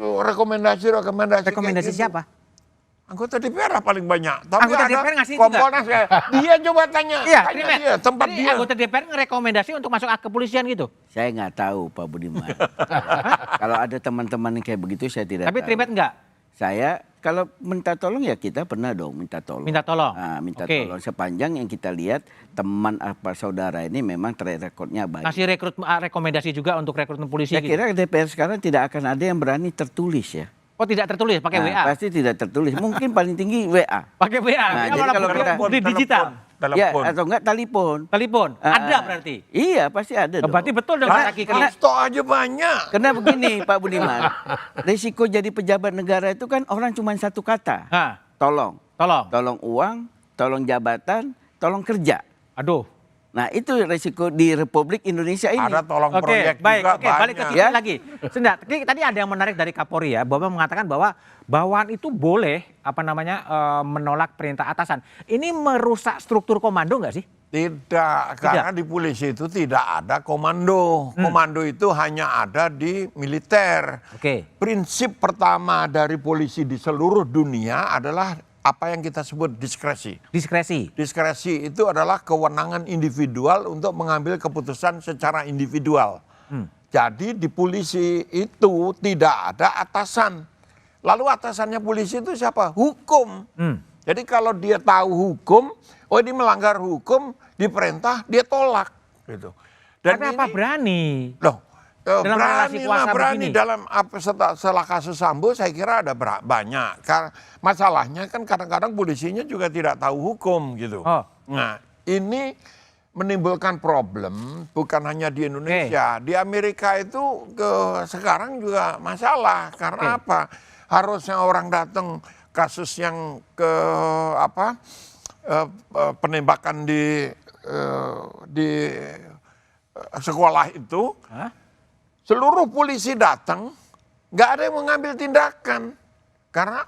Rekomendasi siapa? Anggota DPR paling banyak. Tapi anggota ada DPR ngasih Kompolnas ya. Dia coba tanya. Dia, tempat dia. Anggota DPR ngerekomendasi untuk masuk ke kepolisian gitu? Saya nggak tahu Pak Budiman. Kalau ada teman-teman yang kayak begitu saya tidak tahu. Tapi Trimet enggak? Saya kalau minta tolong ya kita pernah dong minta tolong. Minta tolong? Nah, minta tolong. Sepanjang yang kita lihat teman apa saudara ini memang track recordnya baik. Ngasih rekomendasi juga untuk rekrutmen polisi Saya kira DPR sekarang tidak akan ada yang berani tertulis ya. Oh tidak tertulis, pakai WA? Pasti tidak tertulis, mungkin paling tinggi WA. Pakai WA? Nah, jadi kalau kita di digital? Ya atau enggak telepon. Ada berarti? Iya pasti ada dong. Berarti betul dong kaki stok aja banyak. Karena begini Pak Budiman, risiko jadi pejabat negara itu kan orang cuma satu kata. Tolong. Tolong uang, tolong jabatan, tolong kerja. Aduh. Nah itu risiko di Republik Indonesia ini. Ada tolong proyek juga banyak. Balik ke Kiki lagi. Sebentar, tadi ada yang menarik dari Kapolri ya, bahwa mengatakan bahwa bawahan itu boleh menolak perintah atasan. Ini merusak struktur komando nggak sih? Tidak, karena di polisi itu tidak ada komando. Komando itu hanya ada di militer. Prinsip pertama dari polisi di seluruh dunia adalah apa yang kita sebut diskresi. Diskresi itu adalah kewenangan individual untuk mengambil keputusan secara individual. Jadi di polisi itu tidak ada atasan. Lalu atasannya polisi itu siapa? Hukum. Jadi kalau dia tahu hukum, oh ini melanggar hukum, diperintah, dia tolak. Gitu. Dan tapi apa berani? Berani dalam setelah kasus Sambo saya kira ada banyak. Masalahnya kan kadang-kadang polisinya juga tidak tahu hukum gitu. Nah ini menimbulkan problem bukan hanya di Indonesia. Di Amerika itu sekarang juga masalah. Karena apa? Harusnya orang datang kasus yang penembakan di sekolah itu. Seluruh polisi datang, nggak ada yang mengambil tindakan karena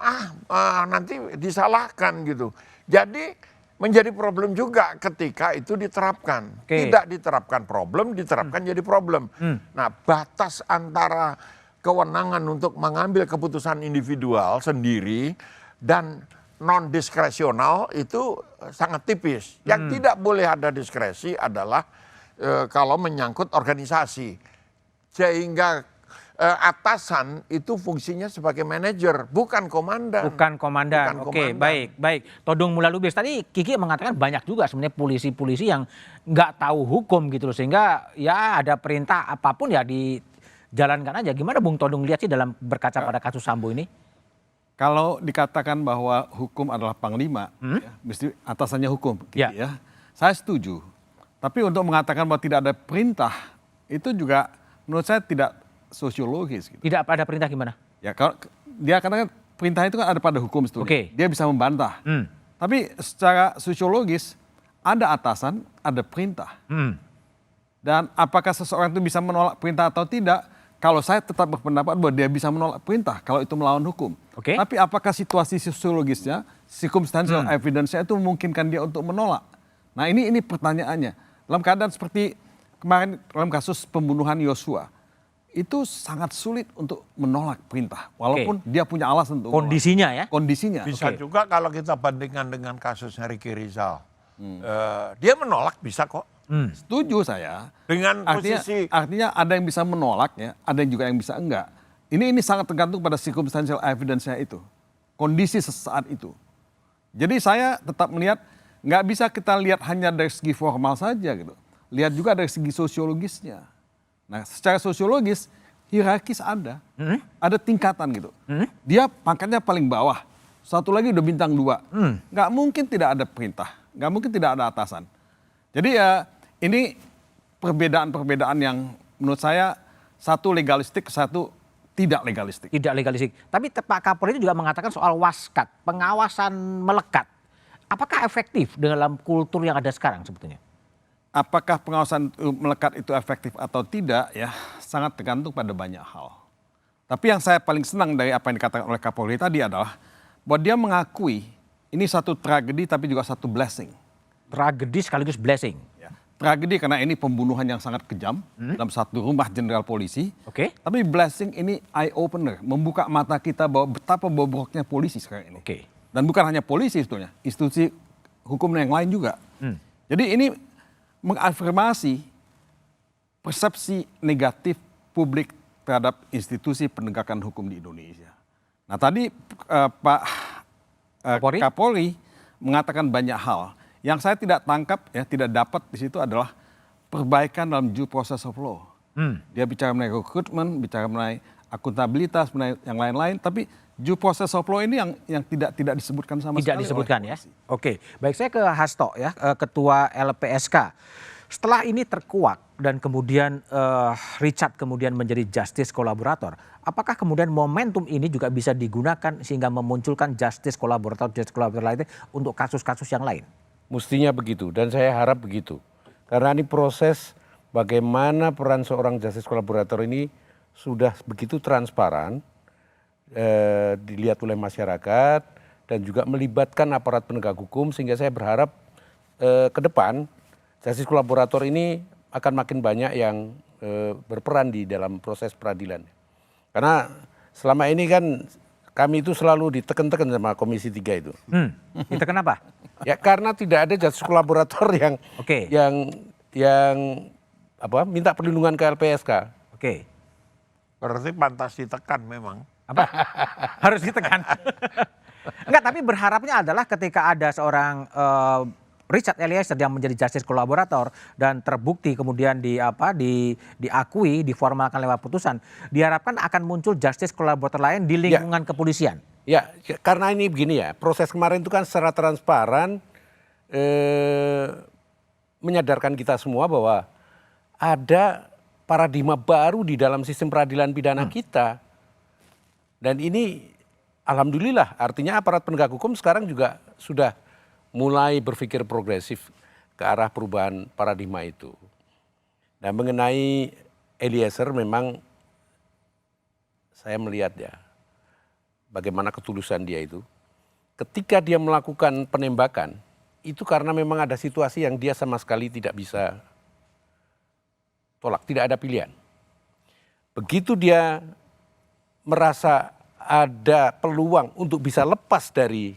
nanti disalahkan gitu. Jadi menjadi problem juga ketika itu diterapkan. Tidak diterapkan problem, diterapkan jadi problem. Nah batas antara kewenangan untuk mengambil keputusan individual sendiri dan non diskresional itu sangat tipis. Yang tidak boleh ada diskresi adalah kalau menyangkut organisasi. Sehingga atasan itu fungsinya sebagai manajer, bukan komandan. Bukan komandan. Oke, baik. Todung Mulalubis tadi Kiki mengatakan banyak juga sebenarnya polisi-polisi yang nggak tahu hukum gitu loh, sehingga ya ada perintah apapun ya dijalankan aja. Gimana Bung Todung lihat sih dalam berkaca pada kasus Sambo ini? Kalau dikatakan bahwa hukum adalah panglima, ya, mesti atasannya hukum, gitu ya. Saya setuju. Tapi untuk mengatakan bahwa tidak ada perintah, itu juga menurut saya tidak sosiologis. Gitu. Tidak ada perintah gimana? Ya, kalau dia katakan perintah itu kan ada pada hukum sebetulnya. Dia bisa membantah. Tapi secara sosiologis ada atasan, ada perintah. Dan apakah seseorang itu bisa menolak perintah atau tidak? Kalau saya tetap berpendapat bahwa dia bisa menolak perintah kalau itu melawan hukum. Tapi apakah situasi sosiologisnya, circumstantial evidence-nya itu memungkinkan dia untuk menolak? Nah ini pertanyaannya. Dalam keadaan seperti kemarin dalam kasus pembunuhan Yosua, itu sangat sulit untuk menolak perintah. Walaupun dia punya alasan untuk kondisinya menolak. ya? Kondisinya. Bisa juga kalau kita bandingkan dengan kasusnya Ricky Rizal. Dia menolak bisa kok. Setuju saya. Dengan posisi artinya ada yang bisa menolak ya, ada yang juga yang bisa enggak. Ini sangat tergantung pada circumstantial evidence-nya itu. Kondisi sesaat itu. Jadi saya tetap melihat nggak bisa kita lihat hanya dari segi formal saja gitu. Lihat juga dari segi sosiologisnya. Nah, secara sosiologis hierarkis ada. Ada tingkatan gitu. Dia pangkatnya paling bawah. Satu lagi udah bintang 2. Nggak mungkin tidak ada perintah. Nggak mungkin tidak ada atasan. Jadi ya ini perbedaan-perbedaan yang menurut saya satu legalistik, satu tidak legalistik. Tidak legalistik. Tapi Pak Kapolri itu juga mengatakan soal waskat, pengawasan melekat. Apakah efektif dalam kultur yang ada sekarang sebetulnya? Apakah pengawasan melekat itu efektif atau tidak ya sangat tergantung pada banyak hal. Tapi yang saya paling senang dari apa yang dikatakan oleh Kapolri tadi adalah bahwa dia mengakui ini satu tragedi tapi juga satu blessing. Tragedi sekaligus blessing. Ya. Tragedi karena ini pembunuhan yang sangat kejam dalam satu rumah jenderal polisi. Tapi blessing ini eye opener, membuka mata kita bahwa betapa bobroknya polisi sekarang ini. Dan bukan hanya polisi sebetulnya, institusi hukum yang lain juga. Jadi ini mengafirmasi persepsi negatif publik terhadap institusi penegakan hukum di Indonesia. Nah tadi Pak Kapolri mengatakan banyak hal. Yang saya tidak tangkap, ya tidak dapat di situ adalah perbaikan dalam due process of law. Dia bicara mengenai rekrutmen, bicara mengenai akuntabilitas, mengenai yang lain-lain, tapi due process of law ini yang tidak disebutkan sama sekali. Tidak disebutkan ya. Oke, baik saya ke Hasto ya, Ketua LPSK. Setelah ini terkuak dan kemudian Richard kemudian menjadi justice kolaborator, apakah kemudian momentum ini juga bisa digunakan sehingga memunculkan justice kolaborator lainnya untuk kasus-kasus yang lain? Mestinya begitu dan saya harap begitu. Karena ini proses bagaimana peran seorang justice kolaborator ini sudah begitu transparan, dilihat oleh masyarakat dan juga melibatkan aparat penegak hukum sehingga saya berharap ke depan justice kolaborator ini akan makin banyak yang berperan di dalam proses peradilan. Karena selama ini kan kami itu selalu ditekan-tekan sama Komisi 3 itu. Ditekan apa? Ya karena tidak ada justice kolaborator yang minta perlindungan ke LPSK. Berarti pantas ditekan memang. Apa? Harus ditekan. Enggak, tapi berharapnya adalah ketika ada seorang Richard Eliezer yang menjadi justice kolaborator dan terbukti kemudian diakui, diformalkan lewat putusan, diharapkan akan muncul justice kolaborator lain di lingkungan kepolisian. Ya, karena ini begini ya, proses kemarin itu kan secara transparan menyadarkan kita semua bahwa ada paradigma baru di dalam sistem peradilan pidana kita. Dan ini alhamdulillah artinya aparat penegak hukum sekarang juga sudah mulai berpikir progresif ke arah perubahan paradigma itu. Dan mengenai Eliezer memang saya melihat ya bagaimana ketulusan dia itu. Ketika dia melakukan penembakan itu karena memang ada situasi yang dia sama sekali tidak bisa tolak, tidak ada pilihan. Begitu dia merasa ada peluang untuk bisa lepas dari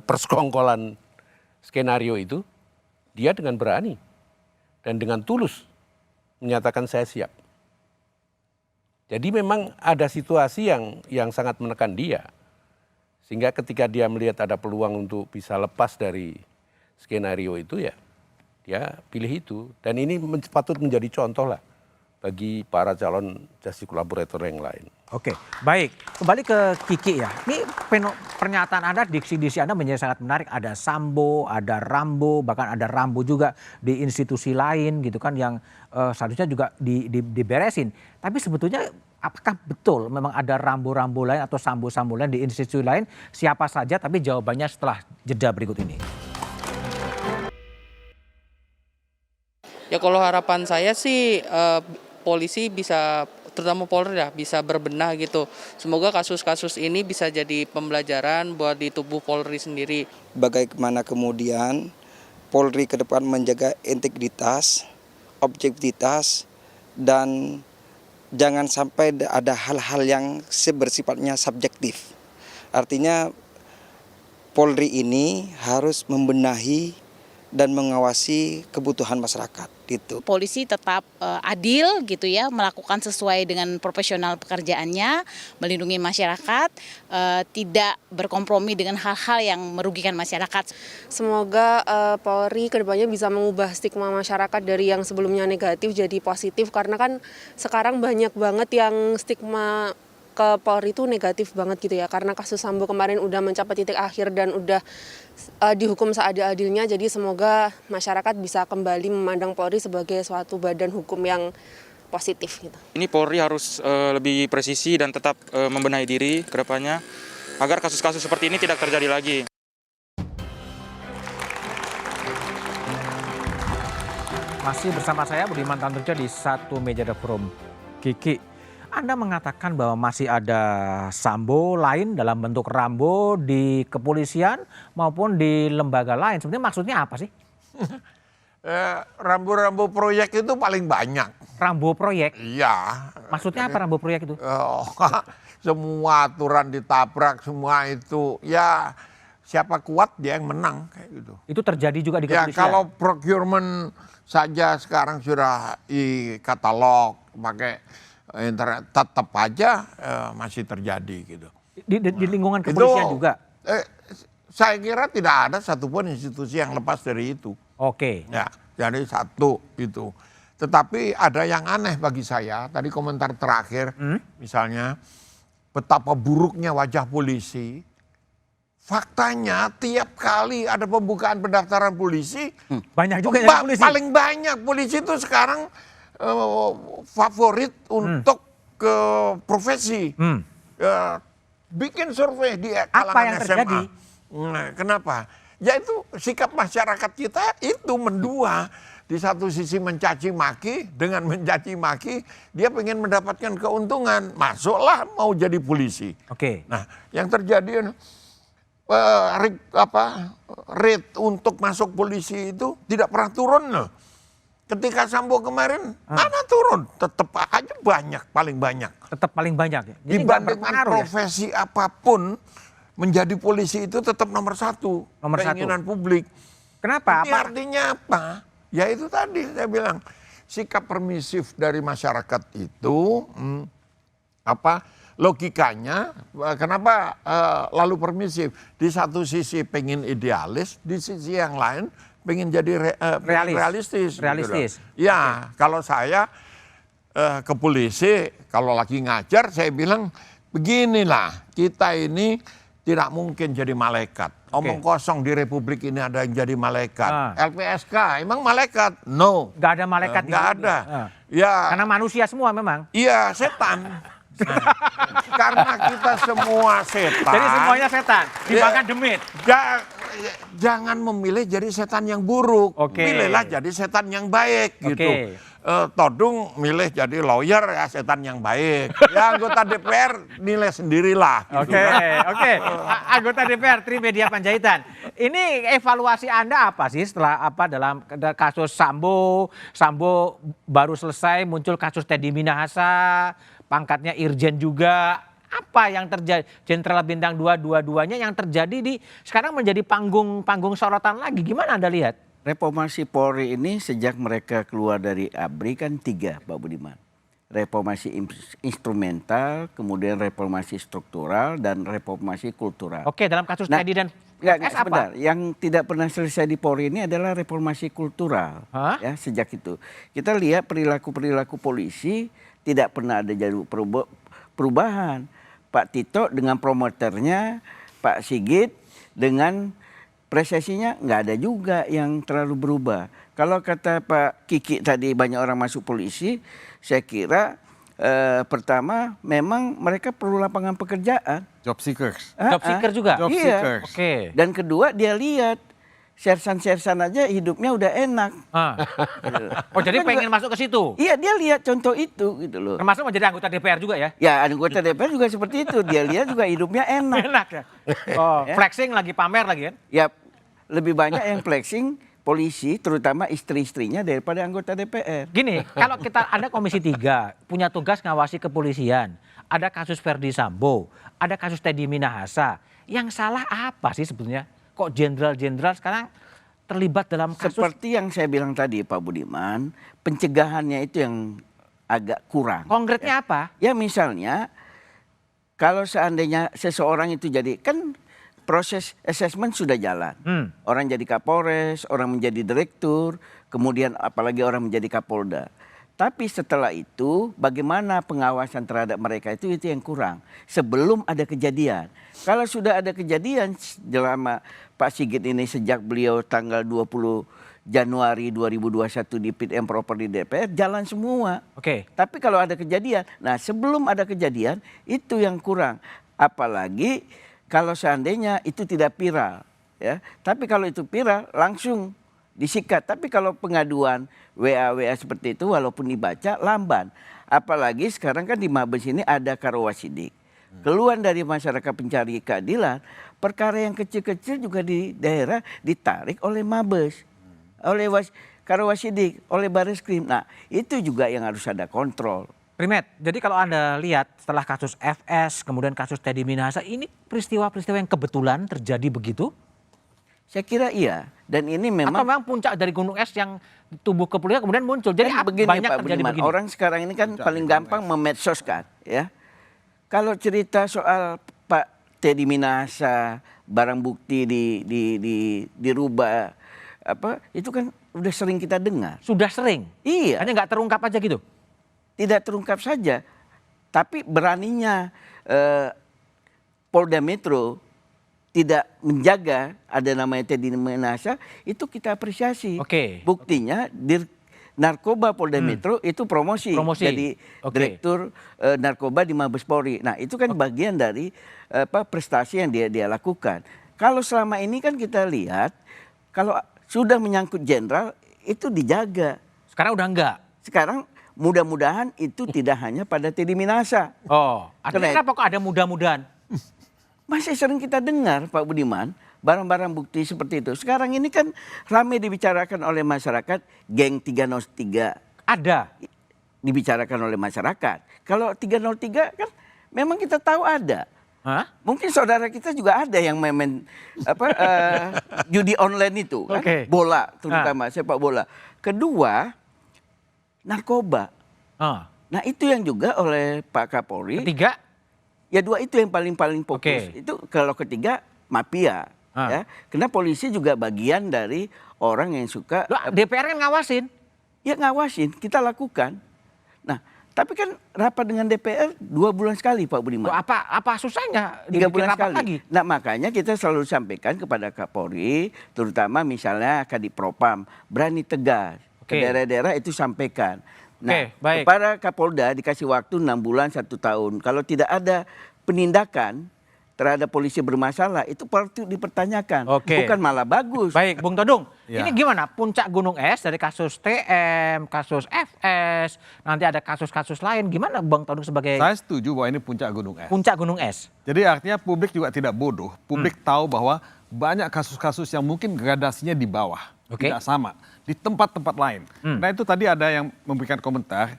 persekongkolan skenario itu, dia dengan berani dan dengan tulus menyatakan saya siap. Jadi memang ada situasi yang sangat menekan dia. Sehingga ketika dia melihat ada peluang untuk bisa lepas dari skenario itu ya, dia pilih itu. Dan ini patut menjadi contoh lah bagi para calon justice collaborator yang lain. Oke, baik. Kembali ke Kiki ya. Ini pernyataan Anda, diksi-diksi Anda menjadi sangat menarik. Ada Sambo, ada Rambo, bahkan ada Rambo juga di institusi lain gitu kan yang seharusnya juga diberesin. Tapi sebetulnya apakah betul memang ada Rambo-Rambo lain atau Sambo-Sambo lain di institusi lain? Siapa saja? Tapi jawabannya setelah jeda berikut ini. Ya kalau harapan saya sih polisi bisa, terutama Polri ya, bisa berbenah gitu. Semoga kasus-kasus ini bisa jadi pembelajaran buat di tubuh Polri sendiri. Bagaimana kemudian Polri ke depan menjaga integritas, objektivitas, dan jangan sampai ada hal-hal yang bersifatnya subjektif. Artinya Polri ini harus membenahi dan mengawasi kebutuhan masyarakat gitu. Polisi tetap adil gitu ya, melakukan sesuai dengan profesional pekerjaannya, melindungi masyarakat, tidak berkompromi dengan hal-hal yang merugikan masyarakat. Semoga Polri kedepannya bisa mengubah stigma masyarakat dari yang sebelumnya negatif jadi positif, karena kan sekarang banyak banget yang stigma ke Polri itu negatif banget gitu ya, karena kasus Sambo kemarin udah mencapai titik akhir dan udah dihukum seadil-adilnya. Jadi semoga masyarakat bisa kembali memandang Polri sebagai suatu badan hukum yang positif gitu. Ini Polri harus lebih presisi dan tetap membenahi diri ke depannya agar kasus-kasus seperti ini tidak terjadi lagi. Masih bersama saya Budiman Tantojo di Satu Meja The Forum. Kiki, Anda mengatakan bahwa masih ada Sambo lain dalam bentuk Rambo di kepolisian maupun di lembaga lain. Sebenarnya maksudnya apa sih? Rambo-rambo proyek itu paling banyak. Rambo proyek? Iya. Maksudnya apa Rambo proyek itu? Semua aturan ditabrak, semua itu ya siapa kuat dia yang menang kayak gitu. Itu terjadi juga di Ya kepolisian? kalau procurement saja sekarang sudah di katalog pakai internet, tetap aja masih terjadi gitu. Di lingkungan kepolisian juga? Saya kira tidak ada satupun institusi yang lepas dari itu. Oke. Ya, jadi satu itu. Tetapi ada yang aneh bagi saya, tadi komentar terakhir, misalnya betapa buruknya wajah polisi. Faktanya tiap kali ada pembukaan pendaftaran polisi, banyak juga yang polisi. Paling banyak polisi itu sekarang favorit untuk ke profesi. Bikin survei di kalangan apa yang SMA. terjadi? Nah, kenapa? Ya itu sikap masyarakat kita itu mendua. Di satu sisi mencaci maki, dengan mencaci maki dia pengen mendapatkan keuntungan. Masuklah mau jadi polisi. Oke. Nah, yang terjadi rate untuk masuk polisi itu tidak pernah turun loh. Ketika Sambo kemarin, mana turun? Tetap aja banyak, paling banyak. Tetap paling banyak ya? Dibandingkan profesi apapun, menjadi polisi itu tetap nomor satu. Keinginan publik. Kenapa? Ini artinya apa? Ya itu tadi saya bilang, sikap permisif dari masyarakat itu, logikanya, kenapa lalu permisif? Di satu sisi pengen idealis, di sisi yang lain pengen jadi realistis. Realistis. Gitu. Ya, kalau saya ke polisi, kalau lagi ngajar, saya bilang beginilah, kita ini tidak mungkin jadi malaikat. Omong kosong di Republik ini ada yang jadi malaikat. LPSK, emang malaikat? No. Gak ada malaikat. Gak ada. Ya. Karena manusia semua memang. Iya, setan. Karena kita semua setan. Jadi semuanya setan, dimakan demit. Jangan memilih jadi setan yang buruk. Pilihlah jadi setan yang baik gitu. Todung milih jadi lawyer ya setan yang baik. Ya anggota DPR nilai sendirilah. Gitu. Oke. Anggota DPR Trimedia Panjaitan. Ini evaluasi Anda apa sih setelah dalam kasus Sambo baru selesai muncul kasus Teddy Minahasa, pangkatnya Irjen juga. Apa yang terjadi, Jenderal Bintang 2 dua-duanya yang terjadi sekarang menjadi panggung sorotan lagi. Gimana Anda lihat? Reformasi Polri ini sejak mereka keluar dari ABRI kan 3, Pak Budiman. Reformasi instrumental, kemudian reformasi struktural, dan reformasi kultural. Oke, dalam kasus Teddy dan Enggak, sebentar. Yang tidak pernah selesai di Polri ini adalah reformasi kultural. Ya, sejak itu. Kita lihat perilaku-perilaku polisi tidak pernah ada jalur perubahan. Pak Tito dengan promoternya, Pak Sigit dengan presesinya nggak ada juga yang terlalu berubah. Kalau kata Pak Kiki tadi banyak orang masuk polisi, saya kira pertama memang mereka perlu lapangan pekerjaan. Job seekers. Job seeker juga? Job Iya. seekers. Oke. Dan kedua dia lihat sersan-sersan aja hidupnya udah enak. Oh jadi pengen masuk ke situ? Iya dia lihat contoh itu gitu loh. Termasuk menjadi anggota DPR juga ya? Ya anggota DPR juga seperti itu. Dia lihat juga hidupnya enak. Enak ya? Oh, flexing lagi, pamer lagi kan? Ya lebih banyak yang flexing polisi terutama istri-istrinya daripada anggota DPR. Gini, kalau Anda Komisi 3 punya tugas ngawasi kepolisian, ada kasus Verdi Sambo, ada kasus Teddy Minahasa, yang salah apa sih sebetulnya? Kok jenderal-jenderal sekarang terlibat dalam kasus? Seperti yang saya bilang tadi Pak Budiman, pencegahannya itu yang agak kurang. Konkretnya apa? Ya misalnya kalau seandainya seseorang itu jadi, kan proses assessment sudah jalan. Orang jadi Kapolres, orang menjadi direktur, kemudian apalagi orang menjadi Kapolda. Tapi setelah itu bagaimana pengawasan terhadap mereka itu yang kurang. Sebelum ada kejadian. Kalau sudah ada kejadian selama Pak Sigit ini sejak beliau tanggal 20 Januari 2021 di fit and proper di DPR jalan semua. Oke. Tapi kalau ada kejadian, nah sebelum ada kejadian itu yang kurang. Apalagi kalau seandainya itu tidak viral, ya. Tapi kalau itu viral langsung disikat. Tapi kalau pengaduan WA seperti itu walaupun dibaca lamban. Apalagi sekarang kan di Mabes ini ada Karawasidik. Keluhan dari masyarakat pencari keadilan, perkara yang kecil-kecil juga di daerah ditarik oleh Mabes, oleh Karawasidik, oleh Bareskrim. Nah itu juga yang harus ada kontrol. Primet, jadi kalau Anda lihat setelah kasus FS, kemudian kasus Teddy Minahasa, ini peristiwa-peristiwa yang kebetulan terjadi begitu? Saya kira iya. Dan ini memang... Atau memang puncak dari gunung es yang tubuh kepolisian kemudian muncul. Jadi begini, banyak Pak terjadi Budiman, begini. orang sekarang ini kan paling gampang memedsoskan. Ya. Kalau cerita soal Pak Teddy Minahasa, barang bukti dirubah, itu kan udah sering kita dengar. Sudah sering? Iya. Hanya nggak terungkap aja gitu? Tidak terungkap saja, tapi beraninya Polda Metro tidak menjaga ada namanya Teddy Minahasa, itu kita apresiasi. Oke. Buktinya narkoba Polda Metro itu promosi. Jadi direktur narkoba di Mabes Polri. Nah itu kan bagian dari prestasi yang dia lakukan. Kalau selama ini kan kita lihat kalau sudah menyangkut jenderal itu dijaga. Sekarang udah enggak? Sekarang mudah-mudahan itu tidak hanya pada Teddy Minahasa. Oh, artinya kenapa kok ada mudah-mudahan? Masih sering kita dengar Pak Budiman, barang-barang bukti seperti itu. Sekarang ini kan ramai dibicarakan oleh masyarakat, geng 303. Ada? Dibicarakan oleh masyarakat. Kalau 303 kan memang kita tahu ada. Hah? Mungkin saudara kita juga ada yang main judi online itu. Kan? Bola terutama, sepak bola. Kedua, narkoba. Nah itu yang juga oleh Pak Kapolri. Ketiga? Ya dua itu yang paling fokus. Itu kalau ketiga mafia. Ya. Karena polisi juga bagian dari orang yang suka. DPR kan ngawasin? Ya ngawasin, kita lakukan. Nah tapi kan rapat dengan DPR 2 bulan sekali Pak Budiman. Apa susahnya? 3 bulan sekali. Lagi? Nah makanya kita selalu sampaikan kepada Kapolri, terutama misalnya Kadipropam, berani tegas. Ke daerah-daerah itu sampaikan. Nah, kepada Kapolda dikasih waktu 6 bulan 1 tahun. Kalau tidak ada penindakan terhadap polisi bermasalah, itu perlu dipertanyakan. Bukan malah bagus. Baik, Bung Todung. Ini gimana? Puncak gunung es dari kasus TM, kasus FS, nanti ada kasus-kasus lain. Gimana Bang Todung sebagai... Saya setuju bahwa ini puncak gunung es. Puncak gunung es. Jadi artinya publik juga tidak bodoh. Publik tahu bahwa banyak kasus-kasus yang mungkin gradasinya di bawah. Tidak sama. Di tempat-tempat lain. Nah itu tadi ada yang memberikan komentar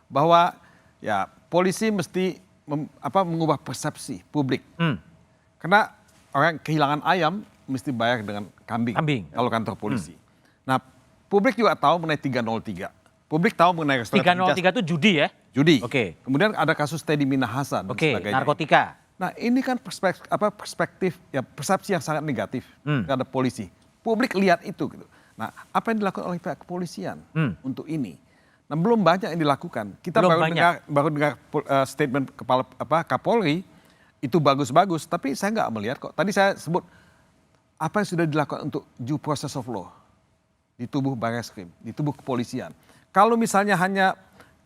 bahwa ya polisi mesti mengubah persepsi publik. Karena orang kehilangan ayam mesti bayar dengan kambing. Kalau kantor polisi. Nah publik juga tahu mengenai 303. Publik tahu mengenai restoratif 303 itu judi ya? Judi. Kemudian ada kasus Teddy Minahasa dan sebagainya. Narkotika. Nah ini kan perspektif ya persepsi yang sangat negatif terhadap polisi. Publik lihat itu gitu. Nah apa yang dilakukan oleh pihak kepolisian untuk ini? Nah belum banyak yang dilakukan. Kita baru dengar statement kepala Kapolri itu bagus-bagus, tapi saya nggak melihat kok. Tadi saya sebut apa yang sudah dilakukan untuk due process of law di tubuh Barreskrim, di tubuh kepolisian. Kalau misalnya hanya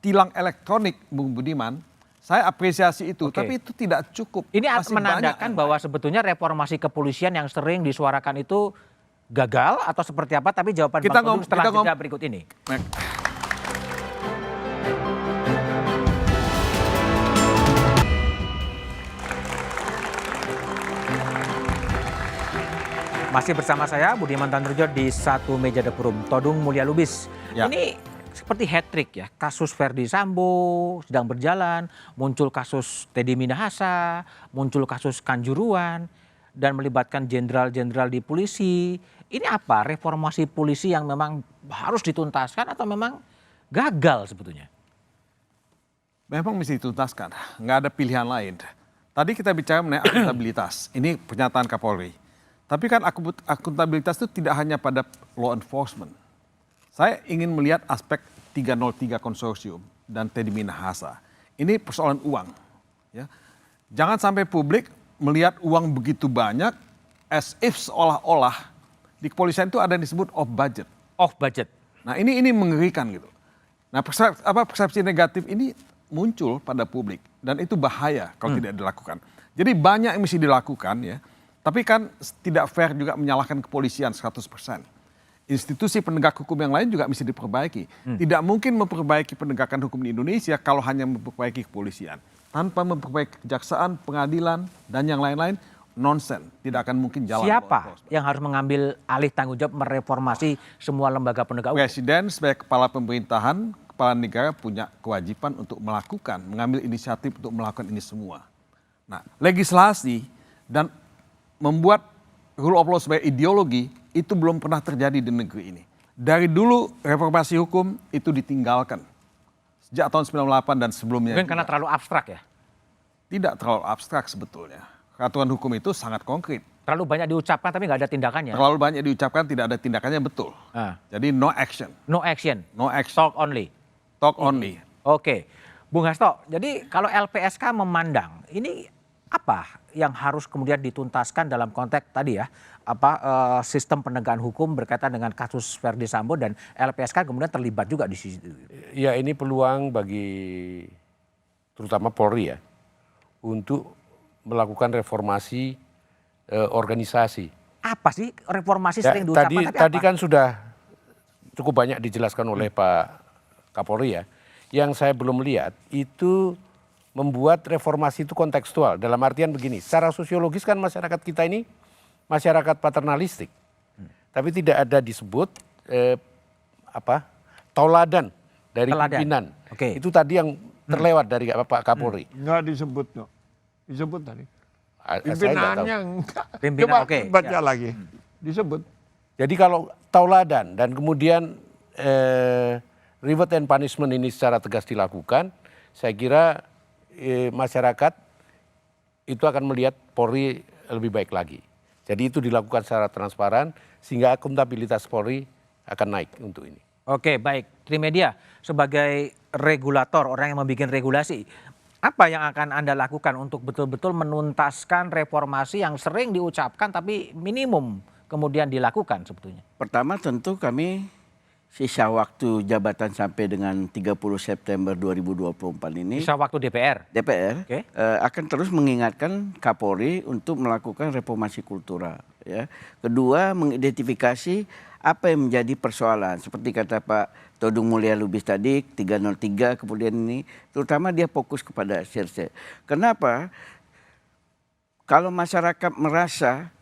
tilang elektronik, Bung Budiman, saya apresiasi itu, tapi itu tidak cukup. Ini masih menandakan bahwa sebetulnya reformasi kepolisian yang sering disuarakan itu gagal atau seperti apa? Tapi jawaban Bang Todung setelah jeda berikut ini. Masih bersama saya Budiman Tandurjo di satu meja The Forum. Todung Mulya Lubis. Ya. Ini seperti hat-trick ya. Kasus Verdi Sambo sedang berjalan, muncul kasus Teddy Minahasa, muncul kasus Kanjuruhan, dan melibatkan jenderal-jenderal di polisi. Ini apa? Reformasi polisi yang memang harus dituntaskan atau memang gagal sebetulnya? Memang mesti dituntaskan, nggak ada pilihan lain. Tadi kita bicara mengenai akuntabilitas. Ini pernyataan Kapolri. Tapi kan akuntabilitas itu tidak hanya pada law enforcement. Saya ingin melihat aspek 303 konsorsium dan Teddy Minahasa. Ini persoalan uang. Ya. Jangan sampai publik melihat uang begitu banyak as if seolah-olah di kepolisian itu ada yang disebut off budget. Off budget. Nah ini mengerikan gitu. Nah persepsi negatif ini muncul pada publik dan itu bahaya kalau tidak dilakukan. Jadi banyak yang mesti dilakukan ya. Tapi kan tidak fair juga menyalahkan kepolisian 100%. Institusi penegak hukum yang lain juga mesti diperbaiki. Tidak mungkin memperbaiki penegakan hukum di Indonesia kalau hanya memperbaiki kepolisian. Tanpa memperbaiki kejaksaan, pengadilan, dan yang lain-lain, nonsen. Tidak akan mungkin jalan. Siapa yang harus mengambil alih tanggung jawab mereformasi semua lembaga penegak hukum? Presiden sebagai kepala pemerintahan, kepala negara punya kewajiban untuk melakukan, mengambil inisiatif untuk melakukan ini semua. Nah, legislasi dan membuat rule of law sebagai ideologi itu belum pernah terjadi di negeri ini. Dari dulu reformasi hukum itu ditinggalkan. Sejak tahun 98 dan sebelumnya. Mungkin karena terlalu abstrak ya? Tidak terlalu abstrak sebetulnya. Peraturan hukum itu sangat konkret. Terlalu banyak diucapkan tapi nggak ada tindakannya? Terlalu banyak diucapkan tidak ada tindakannya, betul. Jadi no action. No action? No action. Talk only? Talk only. Oke. Bung Hasto, jadi kalau LPSK memandang ini apa yang harus kemudian dituntaskan dalam konteks tadi ya, sistem penegakan hukum berkaitan dengan kasus Verdi Sambo dan LPSK kemudian terlibat juga di situ. Ya ini peluang bagi terutama Polri ya untuk melakukan reformasi organisasi. Apa sih reformasi sering diucapkan? Tadi kan sudah cukup banyak dijelaskan oleh Pak Kapolri ya. Yang saya belum lihat itu membuat reformasi itu kontekstual. Dalam artian begini, secara sosiologis kan masyarakat kita ini masyarakat paternalistik. Tapi tidak ada disebut tauladan dari pimpinan. Itu tadi yang terlewat dari Pak Kapolri. Enggak disebut kok. Disebut tadi. Pimpinannya enggak. Pimpinan, coba baca lagi. Disebut. Jadi kalau tauladan dan kemudian reward and punishment ini secara tegas dilakukan, saya kira masyarakat itu akan melihat Polri lebih baik lagi. Jadi itu dilakukan secara transparan sehingga akuntabilitas Polri akan naik untuk ini. Oke, baik. Trimedia sebagai regulator, orang yang membuat regulasi, apa yang akan Anda lakukan untuk betul-betul menuntaskan reformasi yang sering diucapkan tapi minimum kemudian dilakukan sebetulnya? Pertama tentu kami sisa waktu jabatan sampai dengan 30 September 2024 ini. Sisa waktu DPR? DPR akan terus mengingatkan Kapolri untuk melakukan reformasi kultural. Ya. Kedua, mengidentifikasi apa yang menjadi persoalan. Seperti kata Pak Todung Mulya Lubis tadi, 303 kemudian ini. Terutama dia fokus kepada Sirse. Kenapa? Kalau masyarakat merasa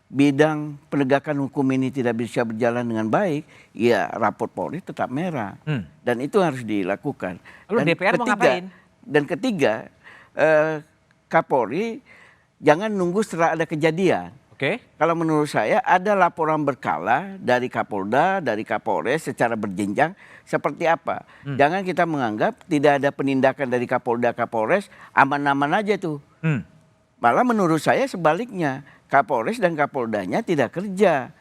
bidang penegakan hukum ini tidak bisa berjalan dengan baik, ya raport Polri tetap merah. Dan itu harus dilakukan. Lalu DPR mau ngapain? Dan ketiga, Kapolri jangan nunggu setelah ada kejadian. Kalau menurut saya ada laporan berkala dari Kapolda, dari Kapolres secara berjenjang seperti apa. Jangan kita menganggap tidak ada penindakan dari Kapolda, Kapolres, aman-aman aja tuh. Malah menurut saya sebaliknya, Kapolres dan Kapoldanya tidak kerja,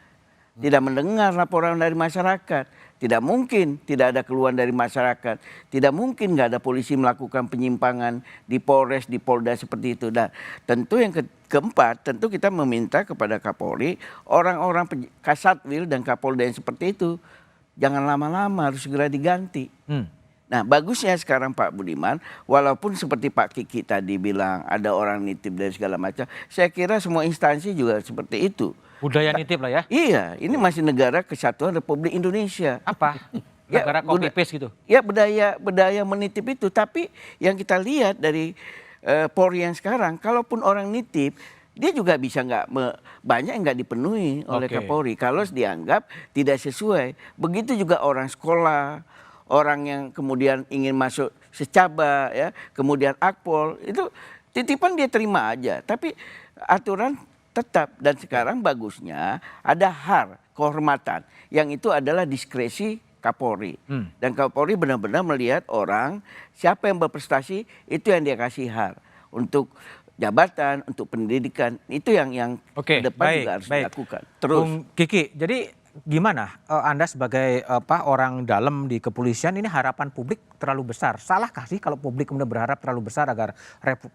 tidak mendengar laporan dari masyarakat. Tidak mungkin tidak ada keluhan dari masyarakat. Tidak mungkin nggak ada polisi melakukan penyimpangan di Polres, di Polda seperti itu. Dan tentu yang keempat, tentu kita meminta kepada Kapolri, orang-orang Kasatwil dan Kapolda yang seperti itu, jangan lama-lama, harus segera diganti. Nah, bagusnya sekarang Pak Budiman, walaupun seperti Pak Kiki tadi bilang ada orang nitip dan segala macam, saya kira semua instansi juga seperti itu. Budaya nitip lah ya? Iya, ini masih negara kesatuan Republik Indonesia. Apa? Negara copy paste gitu? Ya, budaya menitip itu. Tapi yang kita lihat dari Polri yang sekarang, kalaupun orang nitip, dia juga bisa banyak yang nggak dipenuhi oleh Kapolri kalau dianggap tidak sesuai. Begitu juga orang sekolah, orang yang kemudian ingin masuk secaba, ya, kemudian akpol, itu titipan dia terima aja. Tapi aturan tetap, dan sekarang bagusnya ada HAR, kehormatan, yang itu adalah diskresi Kapolri. Dan Kapolri benar-benar melihat orang, siapa yang berprestasi, itu yang dia kasih HAR. Untuk jabatan, untuk pendidikan, itu yang ke depan juga harus dilakukan. Terus, Bung Kiki, jadi gimana Anda sebagai orang dalam di kepolisian, ini harapan publik terlalu besar. Salahkah sih kalau publik kemudian berharap terlalu besar agar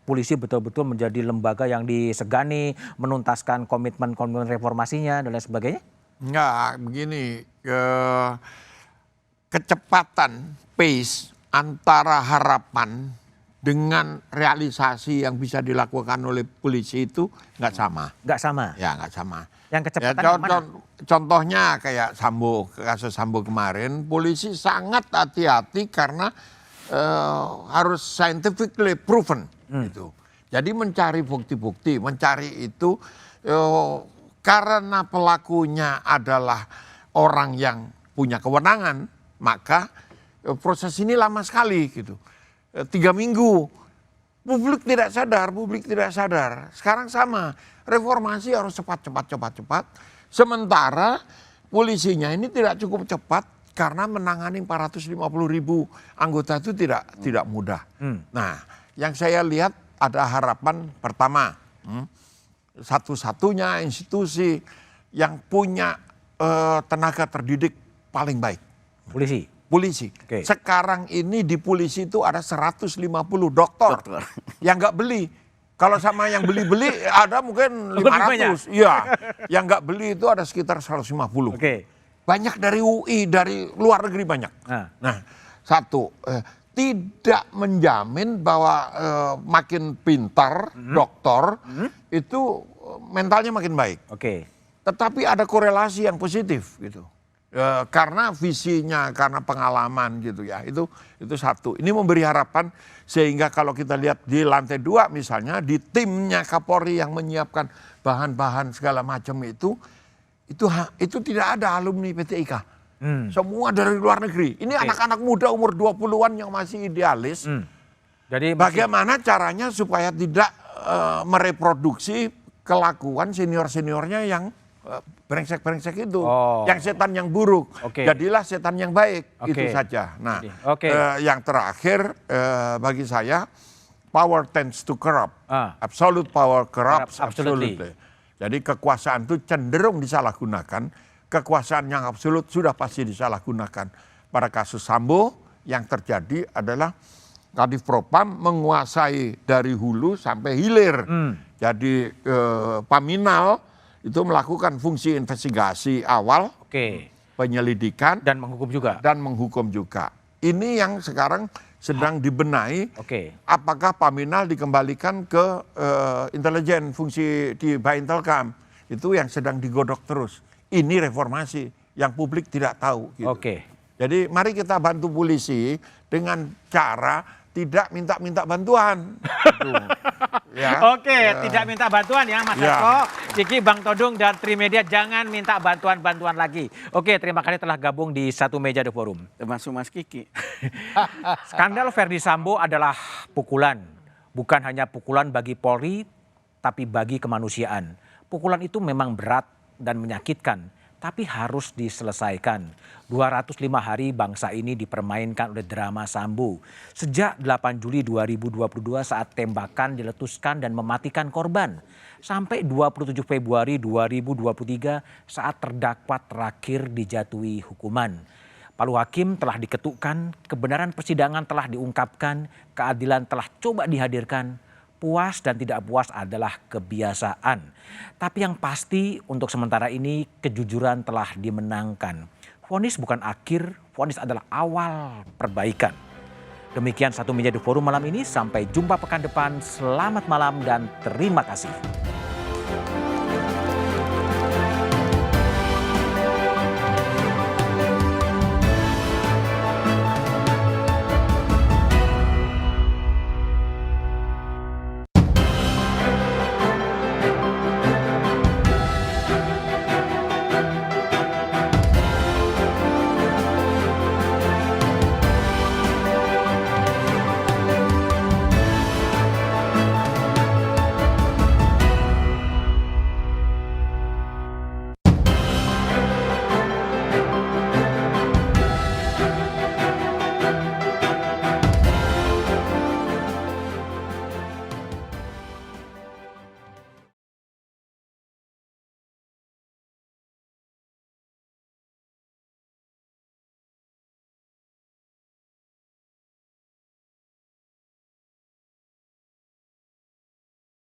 polisi betul-betul menjadi lembaga yang disegani, menuntaskan komitmen-komitmen reformasinya dan lain sebagainya? Enggak, begini, kecepatan pace antara harapan dengan realisasi yang bisa dilakukan oleh polisi itu nggak sama. Nggak sama? Ya, nggak sama. Yang kecepatan yang mana? Contohnya kayak Sambo, kasus Sambo kemarin, polisi sangat hati-hati karena harus scientifically proven. Gitu. Jadi mencari bukti-bukti, mencari itu karena pelakunya adalah orang yang punya kewenangan, maka proses ini lama sekali gitu. 3 minggu. Publik tidak sadar. Sekarang sama, reformasi harus cepat. Sementara polisinya ini tidak cukup cepat karena menangani 450.000 anggota itu tidak mudah. Nah, yang saya lihat ada harapan pertama, satu-satunya institusi yang punya tenaga terdidik paling baik. Polisi. Sekarang ini di polisi itu ada 150 dokter yang nggak beli. Kalau sama yang beli ada mungkin 500. Iya. Yang nggak beli itu ada sekitar 150. Banyak dari UI, dari luar negeri banyak. Nah, satu, tidak menjamin bahwa makin pintar dokter itu mentalnya makin baik. Tetapi ada korelasi yang positif gitu. Karena visinya, karena pengalaman gitu ya, itu satu. Ini memberi harapan sehingga kalau kita lihat di lantai 2 misalnya, di timnya Kapolri yang menyiapkan bahan-bahan segala macam itu tidak ada alumni PT IKA. Semua dari luar negeri. Ini anak-anak muda umur 20-an yang masih idealis. Jadi bagaimana caranya supaya tidak mereproduksi kelakuan senior-seniornya yang brengsek-brengsek itu, yang setan yang buruk, jadilah setan yang baik, itu saja. Nah, yang terakhir bagi saya, power tends to corrupt, absolute power corrupts absolutely. Jadi kekuasaan itu cenderung disalahgunakan, kekuasaan yang absolut sudah pasti disalahgunakan. Pada kasus Sambo yang terjadi adalah Kadif Propam menguasai dari hulu sampai hilir. Jadi Paminal itu melakukan fungsi investigasi awal, penyelidikan, dan menghukum juga. Ini yang sekarang sedang dibenahi. Apakah Paminal dikembalikan ke intelijen, fungsi di Baintelkam, itu yang sedang digodok terus. Ini reformasi yang publik tidak tahu. Gitu. Jadi mari kita bantu polisi dengan cara tidak minta bantuan. Tidak minta bantuan ya Mas Eko, Kiki, Bang Todung, dan Trimedia, jangan minta bantuan lagi. Terima kasih telah gabung di Satu Meja The Forum. Termasuk Mas Kiki. Skandal Verdi Sambo adalah pukulan. Bukan hanya pukulan bagi Polri, tapi bagi kemanusiaan. Pukulan itu memang berat dan menyakitkan. tapi harus diselesaikan. 205 hari bangsa ini dipermainkan oleh drama Sambo. Sejak 8 Juli 2022 saat tembakan diletuskan dan mematikan korban. Sampai 27 Februari 2023 saat terdakwa terakhir dijatuhi hukuman. Palu hakim telah diketukkan, kebenaran persidangan telah diungkapkan, keadilan telah coba dihadirkan. Puas dan tidak puas adalah kebiasaan. Tapi yang pasti untuk sementara ini kejujuran telah dimenangkan. Vonis bukan akhir, vonis adalah awal perbaikan. Demikian Satu Meja The Forum malam ini. Sampai jumpa pekan depan. Selamat malam dan terima kasih.